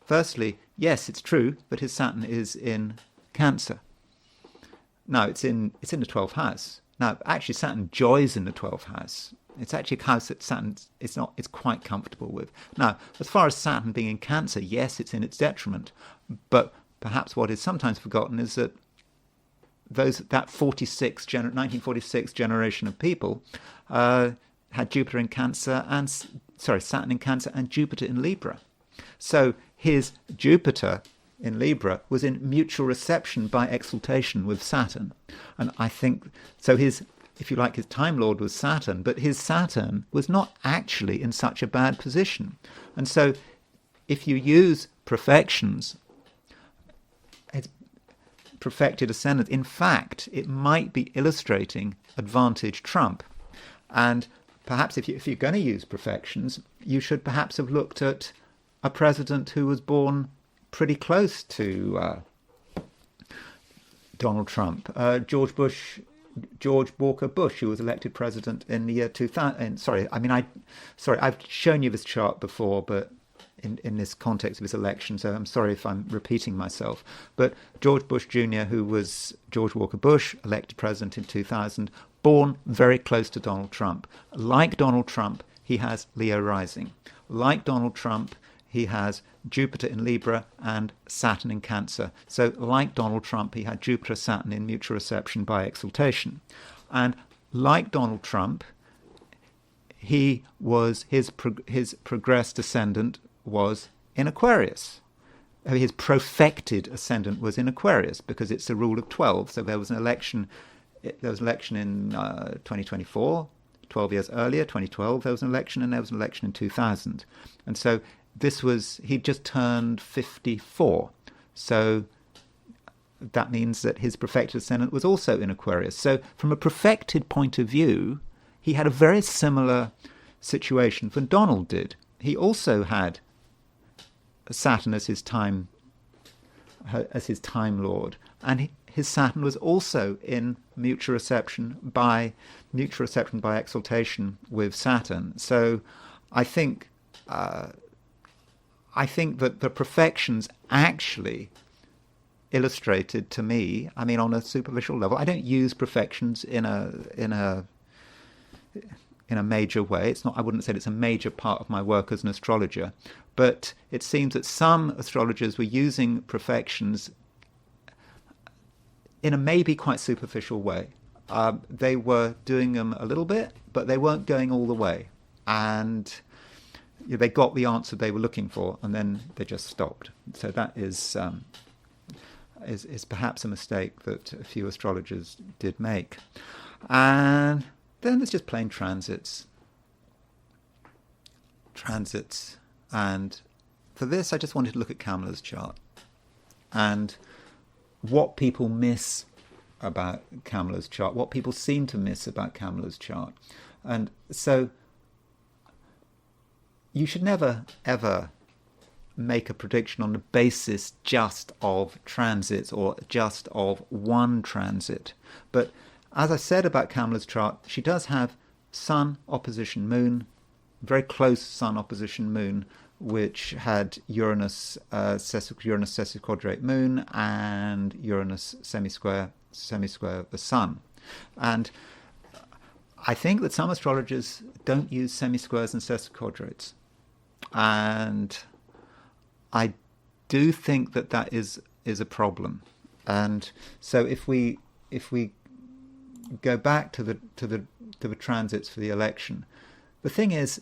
Firstly, yes, it's true that his Saturn is in Cancer. No, it's in the 12th house. Now, actually, Saturn joys in the 12th house. It's actually a house that Saturn it's quite comfortable with. Now, as far as Saturn being in Cancer, yes, it's in its detriment. But perhaps what is sometimes forgotten is that that 1946 generation of people had Jupiter in Cancer Saturn in Cancer and Jupiter in Libra. So his Jupiter in Libra was in mutual reception by exaltation with Saturn. And I think, so his Time Lord was Saturn, but his Saturn was not actually in such a bad position. And so if you use Profections, it's profected ascendant, in fact, it might be illustrating advantage Trump. And perhaps if you're going to use Profections, you should perhaps have looked at a president who was born pretty close to Donald Trump, George Walker Bush, who was elected president in the year 2000. I've shown you this chart before, but in this context of his election, so I'm sorry if I'm repeating myself. But George Bush Jr., who was George Walker Bush, elected president in 2000, born very close to Donald Trump. Like Donald Trump, he has Leo rising. Like Donald Trump, he has Jupiter in Libra and Saturn in Cancer. So like Donald Trump, he had Jupiter, Saturn in mutual reception by exaltation. And like Donald Trump, his progressed ascendant was in Aquarius. His profected ascendant was in Aquarius because it's a rule of 12. So there was an election. There was an election in 2024, 12 years earlier, 2012, there was an election, and there was an election in 2000. And so he'd just turned 54. So that means that his profected ascendant was also in Aquarius. So from a profected point of view, he had a very similar situation than Donald did. He also had Saturn as his time lord, and his Saturn was also in mutual reception by exaltation with Saturn. So I think that the Profections actually illustrated to me, I mean, on a superficial level, I don't use Profections in a major way. I wouldn't say it's a major part of my work as an astrologer, but it seems that some astrologers were using Profections in a maybe quite superficial way. They were doing them a little bit, but they weren't going all the way. And they got the answer they were looking for, and then they just stopped. So that is perhaps a mistake that a few astrologers did make. And then there's just plain transits. And for this, I just wanted to look at Kamala's chart and what people miss about Kamala's chart, what people seem to miss about Kamala's chart. And so you should never, ever make a prediction on the basis just of transits or just of one transit. But as I said about Kamala's chart, she does have Sun opposition Moon, very close Sun opposition Moon, which had Uranus sesquiquadrate Moon and Uranus semisquare the Sun. And I think that some astrologers don't use semisquares and sesquiquadrates. And I do think that is a problem. And so if we go back to the transits for the election, the thing is,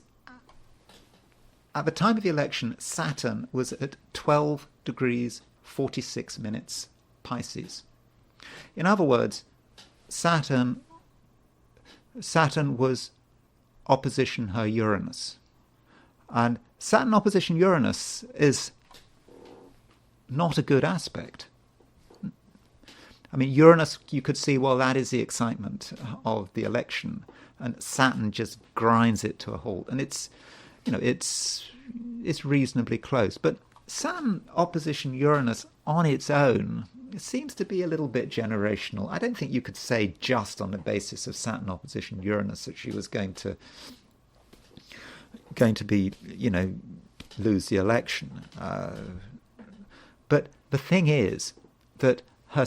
at the time of the election, Saturn was at 12 degrees 46 minutes Pisces. In other words, Saturn was opposition her Uranus. And Saturn opposition Uranus is not a good aspect. I mean, Uranus, you could see, well, that is the excitement of the election, and Saturn just grinds it to a halt. And it's reasonably close. But Saturn opposition Uranus on its own, it seems to be a little bit generational. I don't think you could say just on the basis of Saturn opposition Uranus that she was going to be, lose the election. But the thing is that her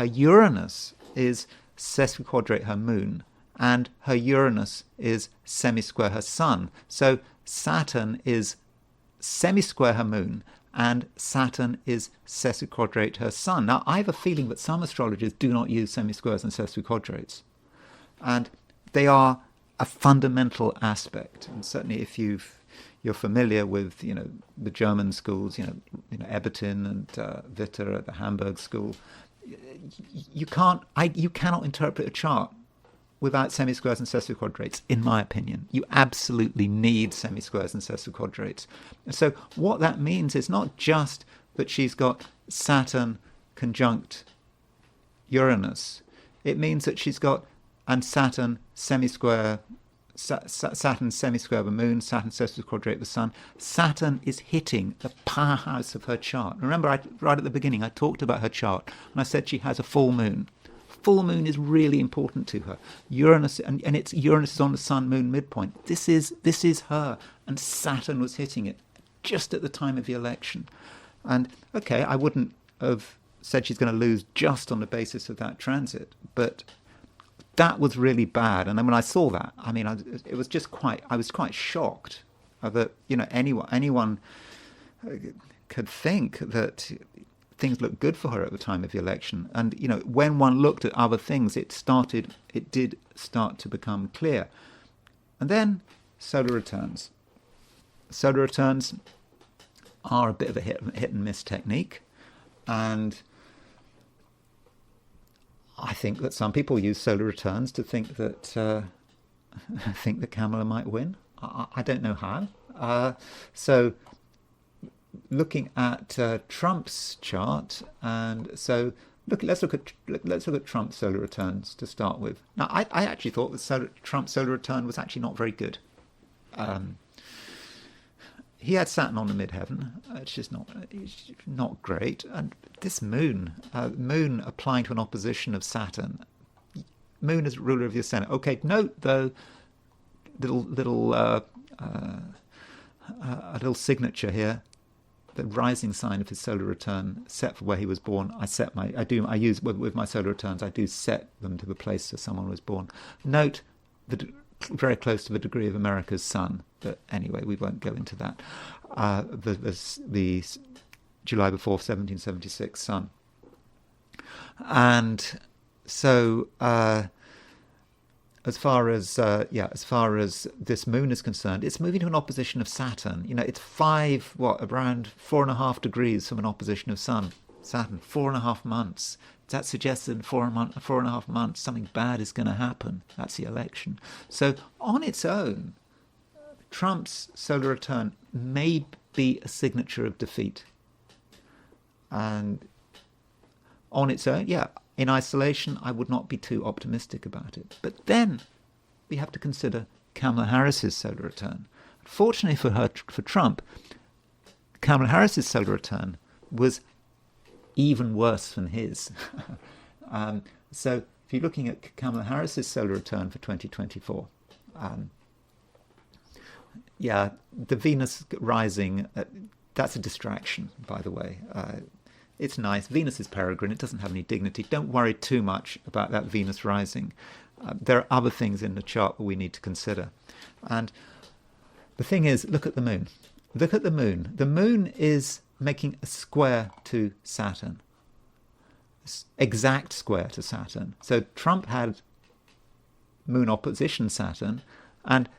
Uranus is sesquiquadrate her moon, and her Uranus is semi-square her sun. So Saturn is semi-square her moon, and Saturn is sesquiquadrate her sun. Now, I have a feeling that some astrologers do not use semi-squares and sesquiquadrates, and they are a fundamental aspect. And certainly, if you're familiar with the German schools, Ebertin and Witter at the Hamburg school, you cannot interpret a chart without semi-squares and sesquiquadrates, in my opinion. You absolutely need semi-squares and sesquiquadrates. And so what that means is not just that she's got Saturn conjunct Uranus. It means that she's got Saturn semi-square the moon, Saturn sesquiquadrate the sun. Saturn is hitting the powerhouse of her chart. Remember, right at the beginning, I talked about her chart, and I said she has a full moon. Full moon is really important to her. Uranus, and Uranus is on the sun moon midpoint. This is her, and Saturn was hitting it just at the time of the election. And okay, I wouldn't have said she's going to lose just on the basis of that transit, but that was really bad. And then when I saw that, I mean, I was quite shocked that anyone could think that things looked good for her at the time of the election. And when one looked at other things, it did start to become clear. And then solar returns. Solar returns are a bit of a hit and miss technique, and I think that some people use solar returns to think that Kamala might win. I don't know how. So looking at Trump's chart, and so let's look at Trump's solar returns to start with. Now, I actually thought that Trump's solar return was actually not very good. He had Saturn on the midheaven. It's just not great. And this moon applying to an opposition of Saturn. Moon is ruler of the ascendant. Okay, note though, a little signature here. The rising sign of his solar return set for where he was born. I use with my solar returns. I do set them to the place where someone was born. Note that very close to the degree of America's sun, but anyway, we won't go into that. The July the 4th, 1776 sun, and so as far as this moon is concerned, it's moving to an opposition of Saturn. It's around 4.5 degrees from an opposition of Saturn. 4.5 months. That suggests that in 4.5 months something bad is going to happen. That's the election. So on its own, Trump's solar return may be a signature of defeat. And on its own, in isolation, I would not be too optimistic about it. But then we have to consider Kamala Harris's solar return. Fortunately for Trump, Kamala Harris's solar return was even worse than his. So if you're looking at Kamala Harris's solar return for 2024, the Venus rising, that's a distraction, by the way. It's nice. Venus is peregrine. It doesn't have any dignity. Don't worry too much about that Venus rising. There are other things in the chart that we need to consider. And the thing is, look at the moon. Look at the moon. The moon is making a square to Saturn. Exact square to Saturn. So Trump had moon opposition Saturn, and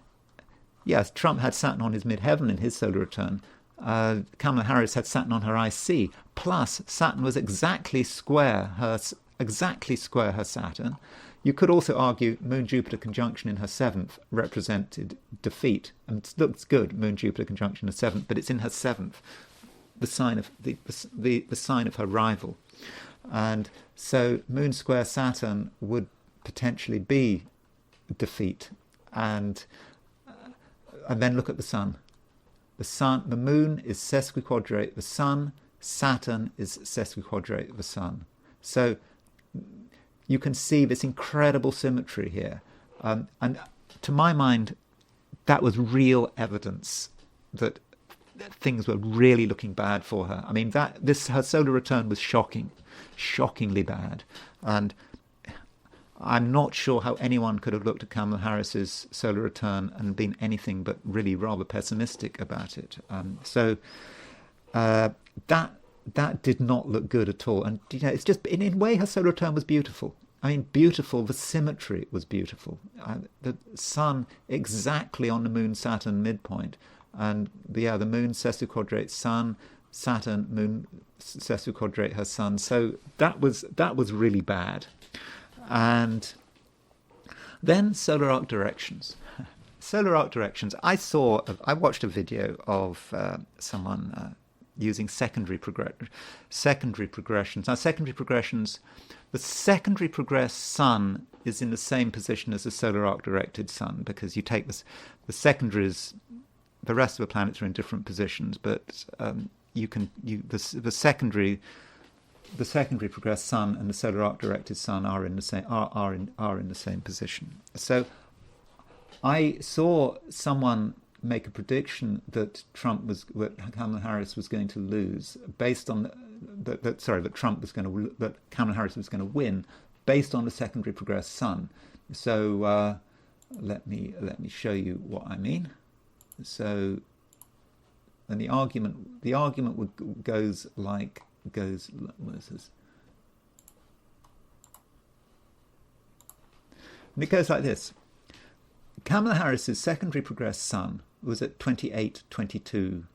yes, Trump had Saturn on his midheaven in his solar return. Kamala Harris had Saturn on her IC. Plus, Saturn was exactly square her Saturn. You could also argue Moon-Jupiter conjunction in her seventh represented defeat. And it looks good, Moon-Jupiter conjunction in her seventh, but it's in her seventh, the sign of the sign of her rival. And so Moon square Saturn would potentially be defeat. And then look at the Sun. The Moon is sesquiquadrate the Sun. Saturn is sesquiquadrate the Sun. So you can see this incredible symmetry here. And to my mind, that was real evidence that things were really looking bad for her. I mean, her solar return was shockingly bad. And I'm not sure how anyone could have looked at Kamala Harris's solar return and been anything but really rather pessimistic about it. So that did not look good at all. And it's just in a way her solar return was beautiful. I mean, beautiful. The symmetry was beautiful. The Sun exactly on the Moon-Saturn midpoint, and the Moon sesquiquadrate Sun, Saturn, Moon sesquiquadrate her Sun. So that was really bad. And then solar arc directions. Solar arc directions. I watched a video of someone using secondary progressions. Now, secondary progressions, the secondary progressed Sun is in the same position as the solar arc directed Sun, because you take the secondaries, the rest of the planets are in different positions, but the secondary progressed Sun and the solar arc directed Sun are in the same position. So I saw someone make a prediction that Kamala Harris was going to lose based on that Kamala Harris was going to win based on the secondary progressed Sun. So let me show you what I mean. So, and the argument goes. What is this? And it goes like this. Kamala Harris's secondary progressed Sun was at 2822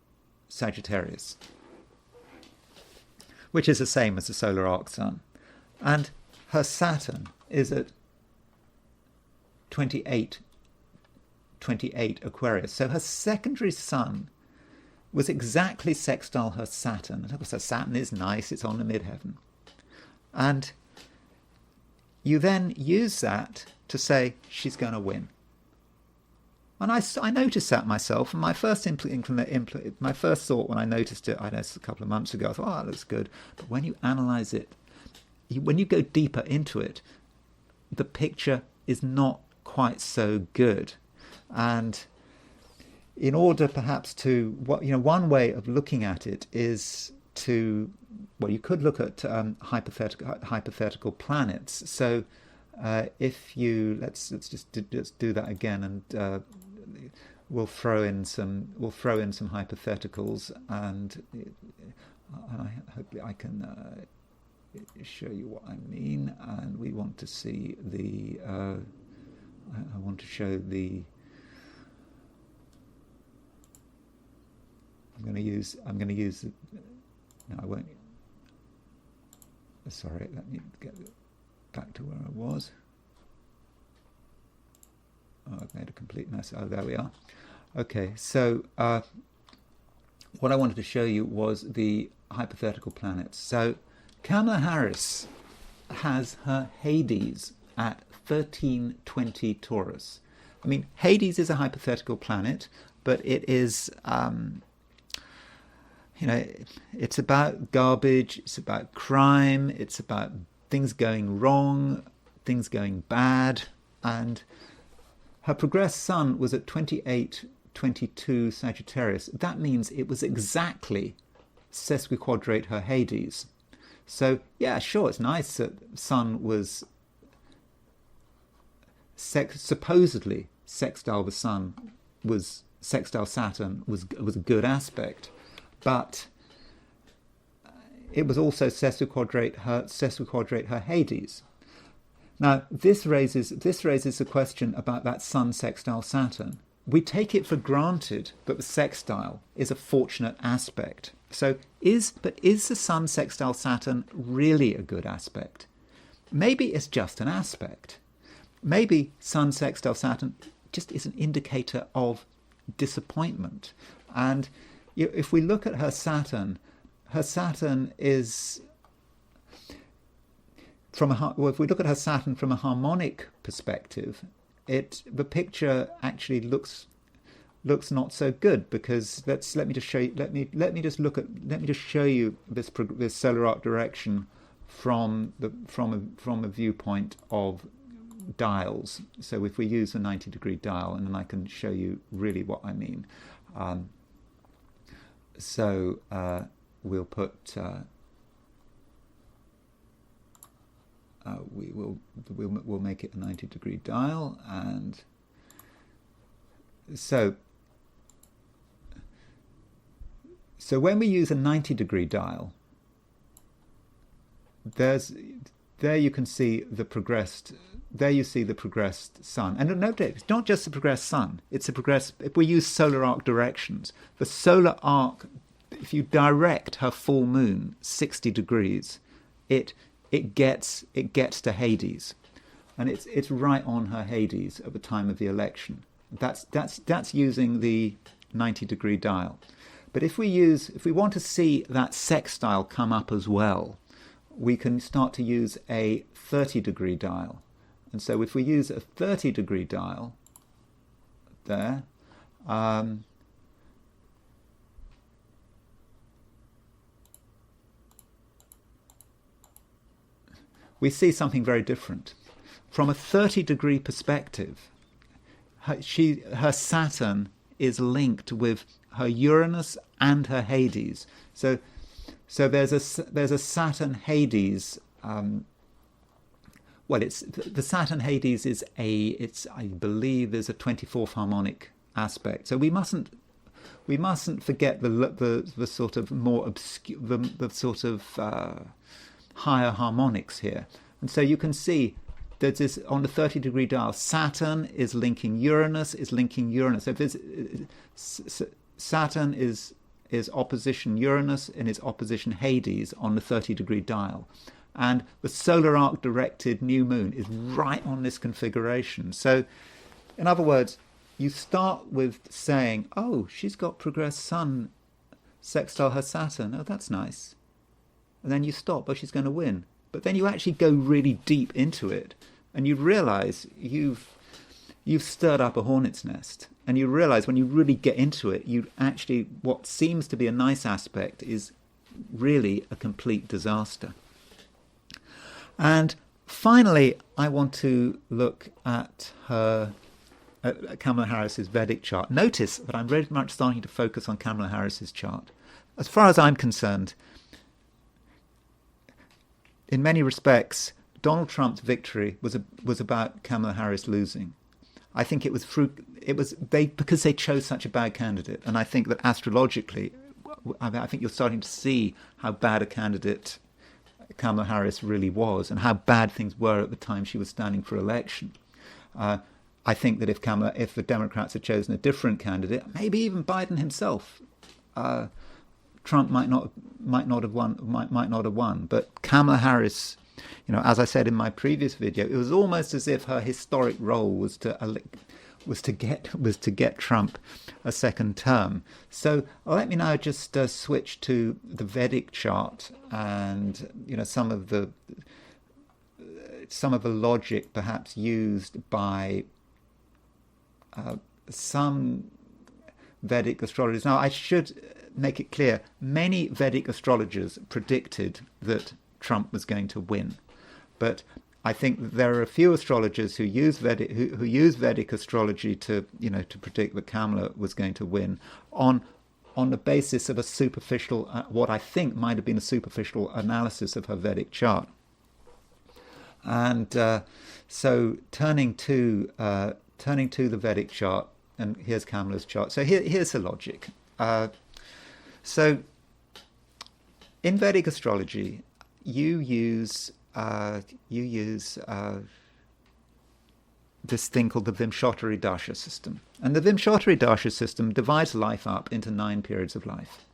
Sagittarius, which is the same as the solar arc Sun. And her Saturn is at 2828 Aquarius. So her secondary Sun was exactly sextile her Saturn. And of course her Saturn is nice, it's on the midheaven. And you then use that to say she's going to win. And I noticed that myself, and my first thought when I noticed it, I noticed a couple of months ago, I thought, that looks good. But when you analyse it, when you go deeper into it, the picture is not quite so good. And in order perhaps to, one way of looking at it is to, you could look at hypothetical planets. So if you, let's just do that again, and we'll throw in some hypotheticals, and hopefully I can show you what I mean. And we want to see the. I want to show the. I'm going to use. No, I won't. Sorry, let me get back to where I was. Oh, I've made a complete mess. Oh, there we are. Okay, so what I wanted to show you was the hypothetical planets. So Kamala Harris has her Hades at 1320 Taurus. I mean, Hades is a hypothetical planet, but it is, it's about garbage, it's about crime, it's about things going wrong, things going bad, and her progressed Sun was at 2822 Sagittarius. That means it was exactly sesquiquadrate her Hades. So, yeah, sure, it's nice that Sun was supposedly sextile the Sun, was sextile Saturn, was a good aspect, but it was also sesquiquadrate her Hades. Now, this raises a question about that Sun sextile Saturn, we take it for granted that the sextile is a fortunate aspect. So is the Sun sextile Saturn really a good aspect? Maybe it's just an aspect. Maybe Sun sextile Saturn just is an indicator of disappointment. And if we look at her Saturn is if we look at her Saturn from a harmonic perspective, the picture actually looks not so good, because let me just show you this solar arc direction from a viewpoint of dials. So if we use a 90-degree dial, and then I can show you really what I mean. We'll put we'll make it a 90-degree dial, and so when we use a 90-degree dial, there you can see the progressed. There you see the progressed Sun, and note it's not just the progressed Sun. It's a progressed. If we use solar arc directions, the solar arc, if you direct her full moon 60 degrees, it gets to Hades, and it's right on her Hades at the time of the election. That's using the 90-degree dial. But if we want to see that sextile come up as well, we can start to use a 30-degree dial. And so if we use a 30-degree dial there, we see something very different. From a 30-degree perspective, her Saturn is linked with her Uranus and her Hades. So there's a Saturn Hades. It's the Saturn Hades is I believe there's a 24th harmonic aspect. So we mustn't forget the sort of more obscure, the sort of higher harmonics here. And so you can see that this on the 30-degree dial, Saturn is linking Uranus. So if Saturn is opposition Uranus and is opposition Hades on the 30-degree dial. And the solar arc directed new moon is right on this configuration. So, in other words, you start with saying, oh, she's got progressed Sun sextile her Saturn. Oh, that's nice. And then you stop, oh, she's going to win. But then you actually go really deep into it, and you realise you've stirred up a hornet's nest. And you realise when you really get into it, what seems to be a nice aspect is really a complete disaster. And finally, I want to look at Kamala Harris's Vedic chart. Notice that I'm very much starting to focus on Kamala Harris's chart. As far as I'm concerned, in many respects, Donald Trump's victory was about Kamala Harris losing. I think it was because they chose such a bad candidate, and I think that astrologically, I think you're starting to see how bad a candidate Kamala Harris really was, and how bad things were at the time she was standing for election. I think that if the Democrats had chosen a different candidate, maybe even Biden himself, Trump might not have won. But Kamala Harris, as I said in my previous video, it was almost as if her historic role was to get Trump a second term. So let me now just switch to the Vedic chart, and some of the logic perhaps used by some Vedic astrologers. Now, I should make it clear, many Vedic astrologers predicted that Trump was going to win, but I think that there are a few astrologers who use Vedic astrology to predict that Kamala was going to win on the basis of a superficial, what I think might have been a superficial analysis of her Vedic chart. And so turning to the Vedic chart, and here's Kamala's chart. So here's the logic. So in Vedic astrology, you use this thing called the Vimshottari Dasha system. And the Vimshottari Dasha system divides life up into 9 periods of life.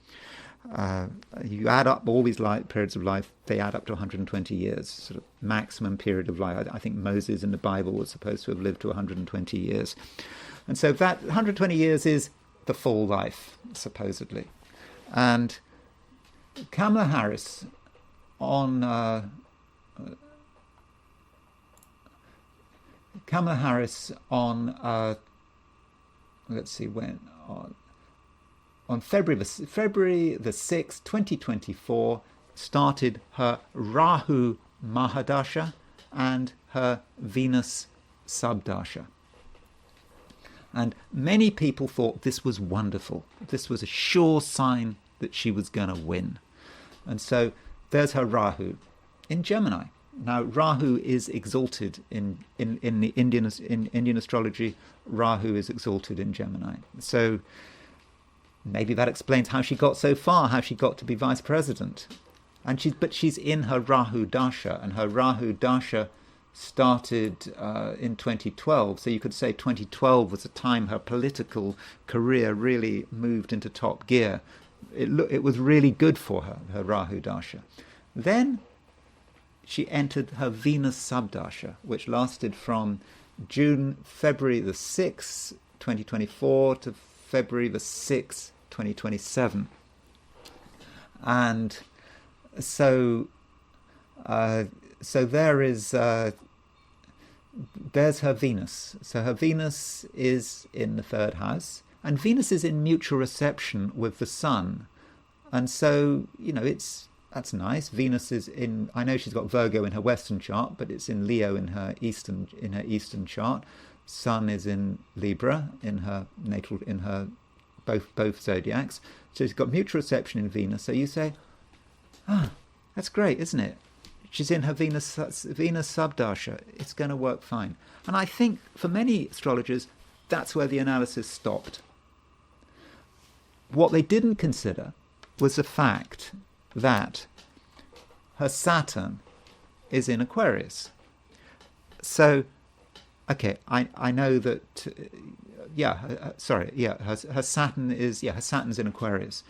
You add up all these periods of life, they add up to 120 years, sort of maximum period of life. I think Moses in the Bible was supposed to have lived to 120 years. And so that 120 years is the full life, supposedly. And Kamala Harris on let's see when, on February the 6th, 2024, started her Rahu Mahadasha and her Venus Subdasha. And many people thought this was wonderful. This was a sure sign that she was going to win. And so there's her Rahu in Gemini. Now, Rahu is exalted in the Indian astrology. Rahu is exalted in Gemini. So maybe that explains how she got so far, how she got to be vice president. But she's in her Rahu Dasha, and her Rahu Dasha started in 2012. So you could say 2012 was the time her political career really moved into top gear. It was really good for her Rahu Dasha. Then she entered her Venus Subdasha, which lasted from February the 6th, 2024 to February the 6th, 2027. And so there's her Venus. So her Venus is in the 3rd house, and Venus is in mutual reception with the Sun. And so, that's nice. Venus is in, I know she's got Virgo in her Western chart, but it's in Leo in her Eastern chart. Sun is in Libra in her natal, in her both zodiacs. So she's got mutual reception in Venus. So you say, that's great, isn't it? She's in her Venus Subdasha. It's going to work fine. And I think for many astrologers, that's where the analysis stopped. What they didn't consider was the fact that her Saturn is in Aquarius. So, okay, I know that, her Saturn's in Aquarius.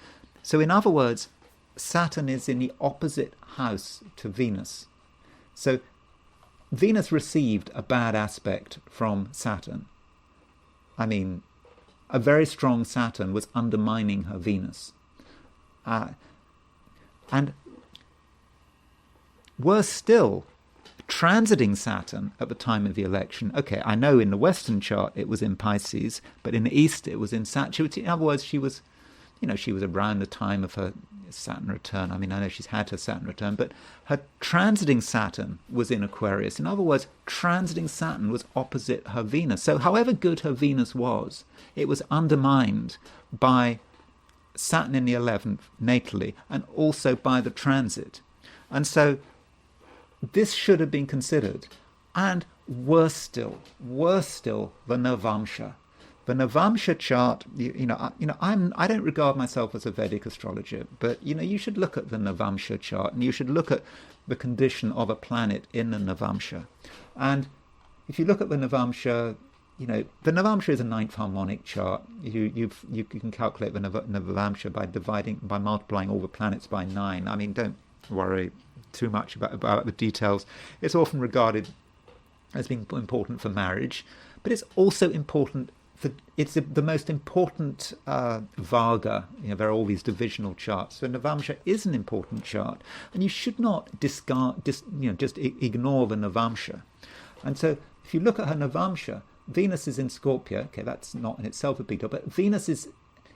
So in other words, Saturn is in the opposite house to Venus. So Venus received a bad aspect from Saturn. I mean, a very strong Saturn was undermining her Venus. And worse still, transiting Saturn at the time of the election. Okay, I know in the Western chart it was in Pisces, but in the East it was in Saturn. In other words, she was around the time of her Saturn return. I mean, I know she's had her Saturn return, but her transiting Saturn was in Aquarius. In other words, transiting Saturn was opposite her Venus. So however good her Venus was, it was undermined by Saturn in the 11th natally, and also by the transit. And so this should have been considered. And worse still, the Navamsha. The Navamsha chart, I don't regard myself as a Vedic astrologer, but you should look at the Navamsha chart, and you should look at the condition of a planet in the Navamsha. And if you look at the Navamsha, the Navamsha is a 9th harmonic chart. You can calculate the Navamsha by multiplying all the planets by 9. I mean, don't worry too much about the details. It's often regarded as being important for marriage, but it's also important it's the most important Varga. There are all these divisional charts. So Navamsha is an important chart, and you should not just ignore the Navamsha. And so if you look at her Navamsha, Venus is in Scorpio. Okay, that's not in itself a big deal, but Venus is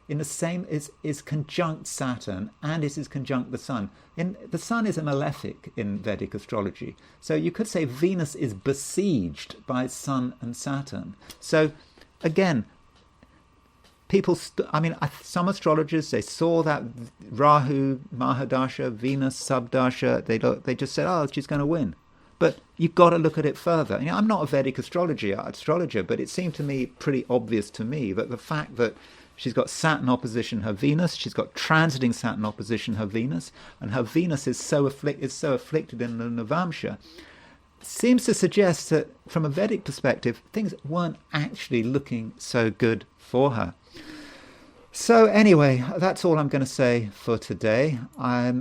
in the same is conjunct Saturn, and it is conjunct the Sun. The Sun is a malefic in Vedic astrology, so you could say Venus is besieged by Sun and Saturn. So again, some astrologers, they saw that Rahu Mahadasha, Venus Subdasha, they just said, oh, she's going to win. But you've got to look at it further. I'm not a Vedic astrologer, but it seemed to me pretty obvious to me that the fact that she's got Saturn opposition her Venus, she's got transiting Saturn opposition her Venus, and her Venus is so afflicted in the Navamsha, seems to suggest that from a Vedic perspective, things weren't actually looking so good for her. So anyway, that's all I'm going to say for today. I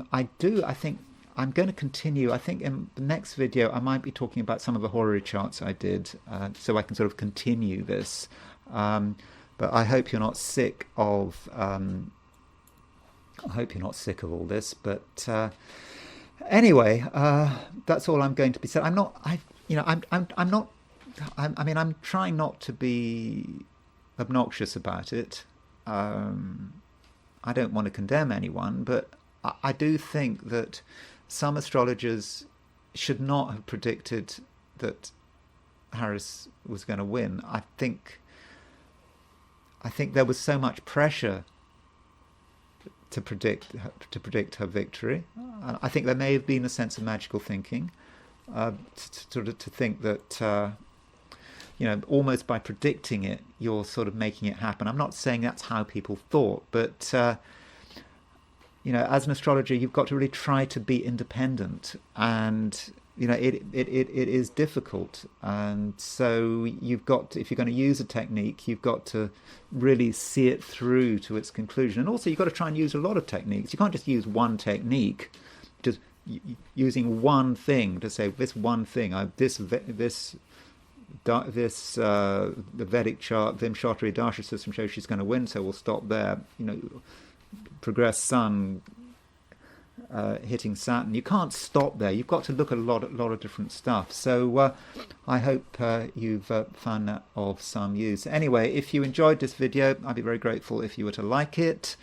think I'm going to continue. I think in the next video, I might be talking about some of the horary charts I did, so I can sort of continue this. But I hope you're not sick of. I hope you're not sick of all this. But anyway, that's all I'm going to be saying. I'm not. I'm not. I mean, I'm trying not to be obnoxious about it. I don't want to condemn anyone, but I do think that some astrologers should not have predicted that Harris was going to win. I think there was so much pressure to predict her victory. I think there may have been a sense of magical thinking, to think that almost by predicting it, you're sort of making it happen. I'm not saying that's how people thought, but as an astrologer, you've got to really try to be independent, and it is difficult. And so you've got to, if you're going to use a technique, you've got to really see it through to its conclusion. And also, you've got to try and use a lot of techniques. You can't just use one technique, just using one thing to say this one thing. The Vedic chart, the Kshatriya Dasha system shows she's going to win, so we'll stop there. Progress Sun hitting Saturn. You can't stop there. You've got to look at a lot of different stuff. So I hope you've found that of some use. Anyway, if you enjoyed this video, I'd be very grateful if you were to like it.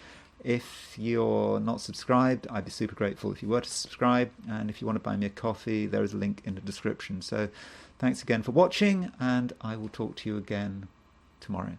If you're not subscribed, I'd be super grateful if you were to subscribe. And if you want to buy me a coffee, there is a link in the description. So thanks again for watching, and I will talk to you again tomorrow.